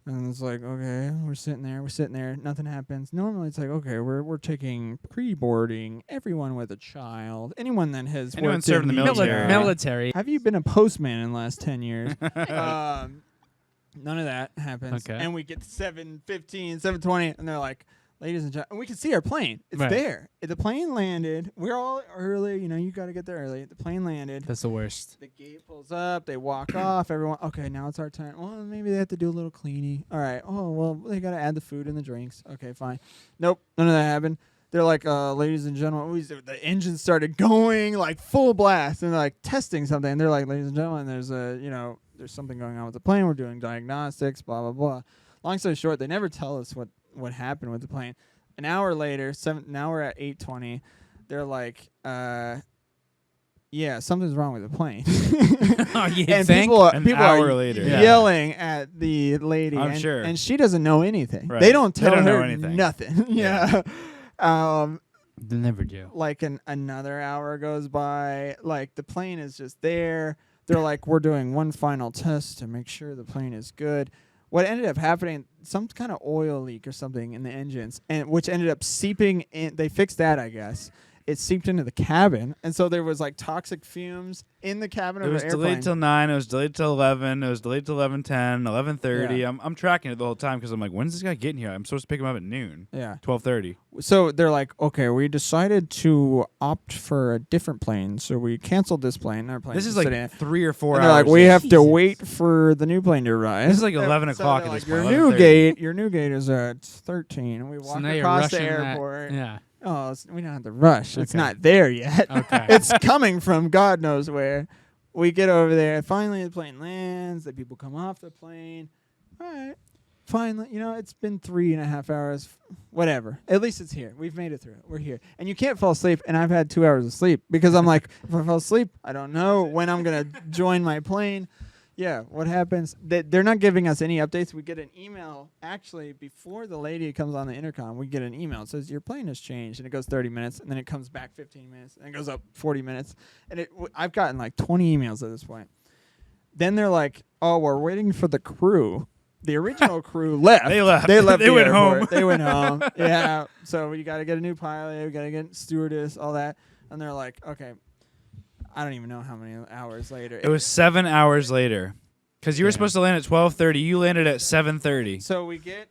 And it's like, okay, we're sitting there, nothing happens. Normally it's like, okay, we're taking pre-boarding, everyone with a child, anyone that has anyone served in the military. Military. Have you been a postman in the last 10 years? None of that happens. Okay. And we get to 7:15, 7:20, and they're like, ladies and gentlemen, and we can see our plane. It's right there. The plane landed. We're all early. You got to get there early. The plane landed. That's the worst. The gate pulls up. They walk off. Everyone, okay, now it's our turn. Well, maybe they have to do a little cleaning. All right. Oh, well, they got to add the food and the drinks. Okay, fine. Nope, none of that happened. They're like, ladies and gentlemen, the engine started going like full blast, and they're like testing something. And they're like, ladies and gentlemen, there's there's something going on with the plane. We're doing diagnostics, blah, blah, blah. Long story short, they never tell us what happened with the plane. An hour later, now we're at 8:20. They're like, yeah, something's wrong with the plane. And people hour are later. yelling at the lady. I'm sure. And she doesn't know anything. Right. They don't tell her know anything. nothing. Yeah. They never do. Like another hour goes by. Like the plane is just there. They're like, we're doing one final test to make sure the plane is good. What ended up happening, some kind of oil leak or something in the engines, and which ended up seeping in. They fixed that, I guess. It seeped into the cabin, and so there was like toxic fumes in the cabin of the airplane. It was delayed till 9. It was delayed till 11. It was delayed till 11:10, 11:30. Yeah. I'm tracking it the whole time because I'm like, when's this guy getting here? I'm supposed to pick him up at noon. Yeah. 12:30. So they're like, okay, we decided to opt for a different plane, so we canceled this plane. Our plane. This is like 3 or 4 and hours. they're like, we have to Jesus. wait for the new plane to arrive. This is like 11 o'clock they're at this like, point. Your new gate is at 13. And we walk now you're across the rushing that. airport. Yeah. Oh, we don't have to rush. It's Okay. not there yet. Okay. It's coming from God knows where. We get over there. Finally, the plane lands. The people come off the plane. All right. Finally, it's been 3.5 hours. Whatever. At least it's here. We've made it through it. We're here. And you can't fall asleep. And I've had 2 hours of sleep because I'm like, if I fall asleep, I don't know when I'm going to join my plane. Yeah, what happens? They're not giving us any updates. We get an email. Actually, before the lady comes on the intercom, we get an email. It says, your plane has changed. And it goes 30 minutes. And then it comes back 15 minutes. And it goes up 40 minutes. And I've gotten like 20 emails at this point. Then they're like, oh, we're waiting for the crew. The original crew left. They left. They left. They the went airport. home. They went home. Yeah. So we got to get a new pilot. We got to get stewardess, all that. And they're like, okay. I don't even know how many hours later. It was 7 hours later. Because you were supposed to land at 12:30. You landed at 7:30. So we get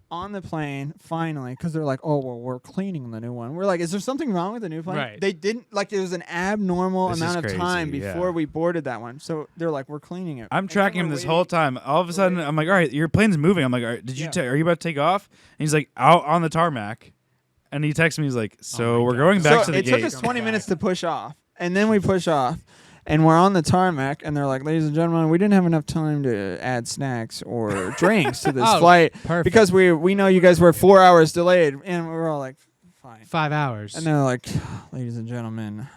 on the plane, finally, because they're like, oh, well, we're cleaning the new one. We're like, is there something wrong with the new plane? Right. They didn't, like, it was an abnormal This amount is of time crazy, before yeah. we boarded that one. So they're like, we're cleaning it. I'm And tracking then him we're this waiting. whole time. All of a sudden, I'm like, all right, your plane's moving. I'm like, all right, Yeah. are you about to take off? And he's like, out on the tarmac. And he texts me, he's like, so my we're God. going back So to the it gate. took us 20 minutes to push off. And then we push off. And we're on the tarmac, and they're like, ladies and gentlemen, we didn't have enough time to add snacks or drinks to this flight Perfect. because we know you guys were 4 hours delayed. And we were all like, fine. 5 hours. And they're like, ladies and gentlemen,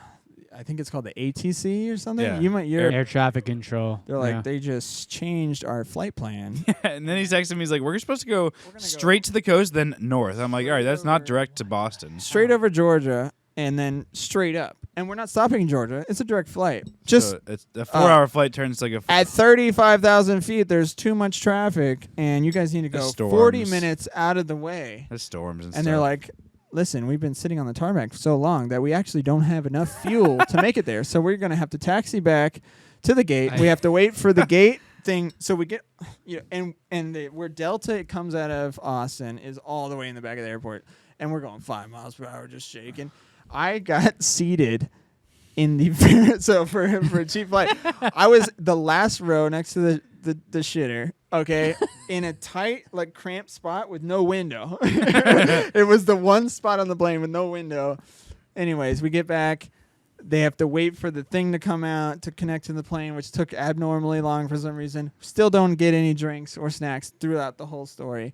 I think it's called the ATC or something. Yeah. You're Air traffic control. They're like, Yeah. they just changed our flight plan. And then he's texting me, he's like, we're supposed to go straight to the coast, then north. I'm like, all right, that's not direct to Boston. Straight over Georgia and then straight up. And we're not stopping in Georgia. It's a direct flight. Just So it's a 4-hour flight turns like a... at 35,000 feet, there's too much traffic, and you guys need to go Storms. 40 minutes out of the way. There's storms and And stuff. they're like, listen, we've been sitting on the tarmac for so long that we actually don't have enough fuel to make it there. So we're going to have to taxi back to the gate. We have to wait for the gate thing. So we get, where Delta comes out of Austin is all the way in the back of the airport. And we're going 5 miles per hour, just shaking. I got seated in the so for a cheap flight, I was the last row next to the shitter. Okay, in a tight, like, cramped spot with no window. It was the one spot on the plane with no window. Anyways, we get back. They have to wait for the thing to come out to connect to the plane, which took abnormally long for some reason. Still don't get any drinks or snacks throughout the whole story.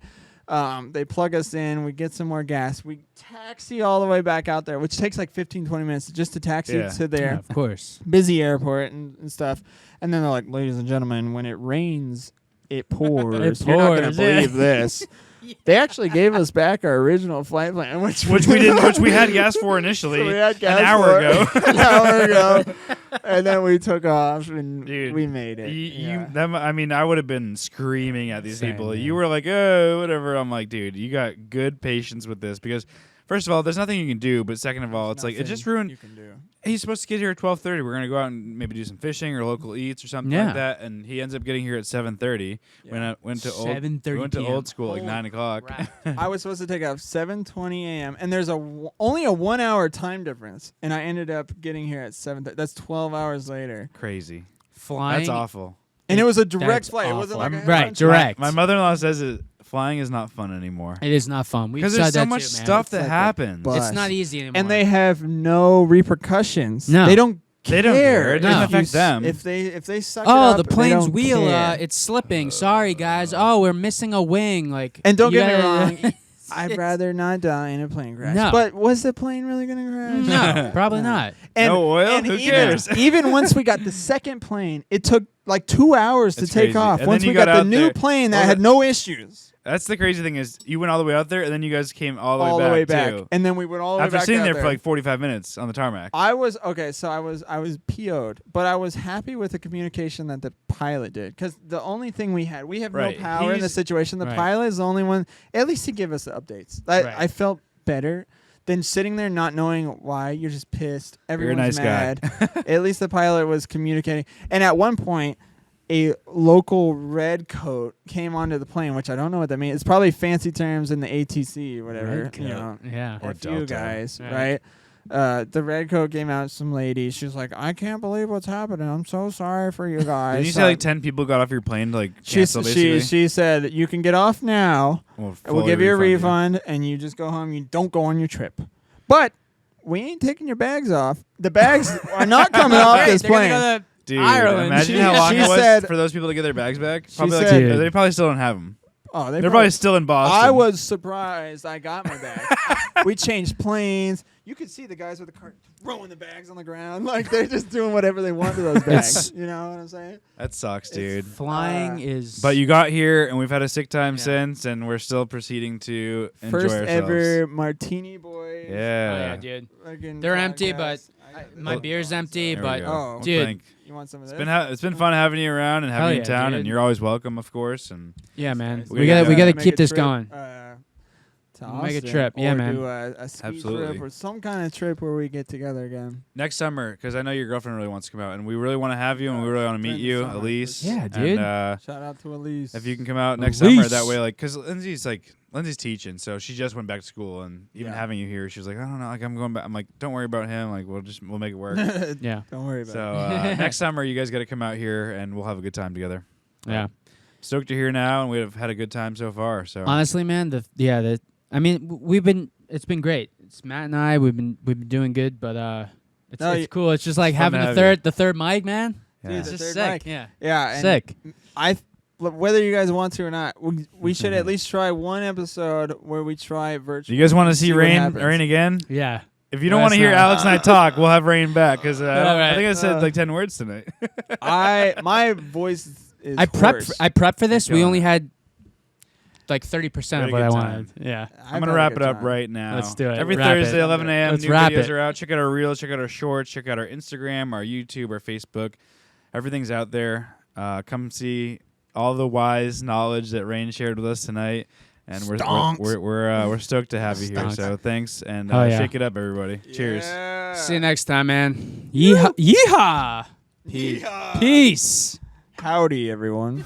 They plug us in. We get some more gas. We taxi all the way back out there, which takes like 15, 20 minutes just to taxi to their Yeah, of course. busy airport and stuff. And then they're like, ladies and gentlemen, when it rains, it pours. You're not going to pours, yeah. believe this. They actually gave us back our original flight plan, which which we didn't, which we had gas for initially So we had gas an hour for ago. it an hour ago. And then we took off and Dude, we made it. I mean, I would have been screaming at these Same, people. man. You were like, oh, whatever. I'm like, dude, you got good patience with this because, first of all, there's nothing you can do. But second of all, it's like it just ruined. You can do. He's supposed to get here at 12:30. We're gonna go out and maybe do some fishing or local eats or something Yeah. like that. And he ends up getting here at 7:30. Yeah. Went to 7:30 went to PM. old school like Holy 9 o'clock. crap. I was supposed to take off 7:20 a.m. and there's only a 1 hour time difference, and I ended up getting here at 7:30. That's 12 hours later, Crazy. Flying. That's awful. and it was a direct That's flight. It wasn't awful. like Right, direct. My mother-in-law says flying is not fun anymore It is not fun. We've because said there's so that much too, man. stuff It's that like a happens. bus. It's not easy anymore. and they have no repercussions. No. They don't. They don't care. It doesn't No. affect them. If they suck it Oh, up, the they plane's don't wheel, care. it's slipping. Sorry, guys. Oh, we're missing a wing. Like, And don't you get me gotta- wrong, I'd rather not die in a plane crash. No. But was the plane really going to crash? No, probably not. And, No oil? and Who even, cares? even once we got the second plane, it took like 2 hours to It's take crazy. off. And Once then we you got got the out new there- plane that Well, had no issues. That's the crazy thing is you went all the way out there and then you guys came all the All the way back. too. And then we went all the After way back sitting out there for like 45 minutes on the tarmac. I was okay, so I was PO'd, but I was happy with the communication that the pilot did, because the only thing we have Right. no power in the He's- situation. The Right. pilot is the only one. At least he gave us the updates. Right. I felt better than sitting there not knowing why. You're just pissed. Everyone's nice guy. mad. At least the pilot was communicating. And at one point, a local red coat came onto the plane, which I don't know what that means. It's probably fancy terms in the ATC or whatever. Red You coat. know, Yeah. Or a few Delta. guys, Right. right? The red coat came out, some lady. She was like, I can't believe what's happening. I'm so sorry for you guys. Did you say like 10 people got off your plane to like she cancel basically? she said, you can get off now. We'll We'll give you a refund, and you just go home. You don't go on your trip. But we ain't taking your bags off. The bags are not coming off this plane. Dude, Ireland. imagine She- how long she it was said- for those people to get their bags back. She Probably like said- they probably still don't have them. Oh, They're probably still in Boston. I was surprised I got my bag. We changed planes. You could see the guys with the cart throwing the bags on the ground. Like, they're just doing whatever they want to those bags. You know what I'm saying? That sucks, dude. Flying is. But you got here, and we've had a sick time since, and we're still proceeding to enjoy First ourselves. ever Martini Boys. Yeah. Dude. Fucking They're empty, but podcast. my beer's empty. There we But go. dude, you want some of this? It's been fun having you around and having Hell you in yeah, town, dude. and you're always welcome, of course. And yeah, man, We we gotta gotta make keep a this trip, going. To Make a Austin, trip. Yeah, or man. do a ski Absolutely. trip or some kind of trip where we get together again. next summer, because I know your girlfriend really wants to come out, and we really want to have you, and we really want to meet During the you, summer, Elise. Yeah, And, dude. Shout out to Elise. if you can come out next Elise. summer, that way, like, because Lindsay's teaching, so she just went back to school, and even Yeah. having you here, she was like, I don't know, like, I'm going back. I'm like, don't worry about him. Like, we'll make it work. Yeah, Don't worry about So it. next summer, you guys got to come out here, and we'll have a good time together. yeah. Stoked you're here now, and we've had a good time so far. So Honestly, man, it's been great. It's Matt and I. We've been doing good, but it's cool. It's just like It's fun having to have the third mic, man. yeah. It's the just third sick. mic. Yeah, Yeah, and sick. whether you guys want to or not, we should at least try one episode where we try virtual. Do you guys want to see what Rane happens. again? Yeah. If you don't want to hear Alex and I talk, we'll have Rane back because I think I said Uh, like 10 words tonight. my voice is I hoarse. prepped for this. We Go only on. had like 30% of Had a what I good wanted. time. Yeah. I've I'm going to had a wrap good it up time. right now. Let's do it. Every Wrap Thursday, it. 11 a.m. Let's new wrap videos it. are out. Check out our reels. Check out our shorts. Check out our Instagram, our YouTube, our Facebook. Everything's out there. Come see all the wise knowledge that Rane shared with us tonight. And we're stoked to have you here. Stonks. So thanks. And Oh, yeah. shake it up, everybody. Cheers. Yeah. See you next time, man. Yeehaw. Yeehaw. Peace. Howdy, everyone.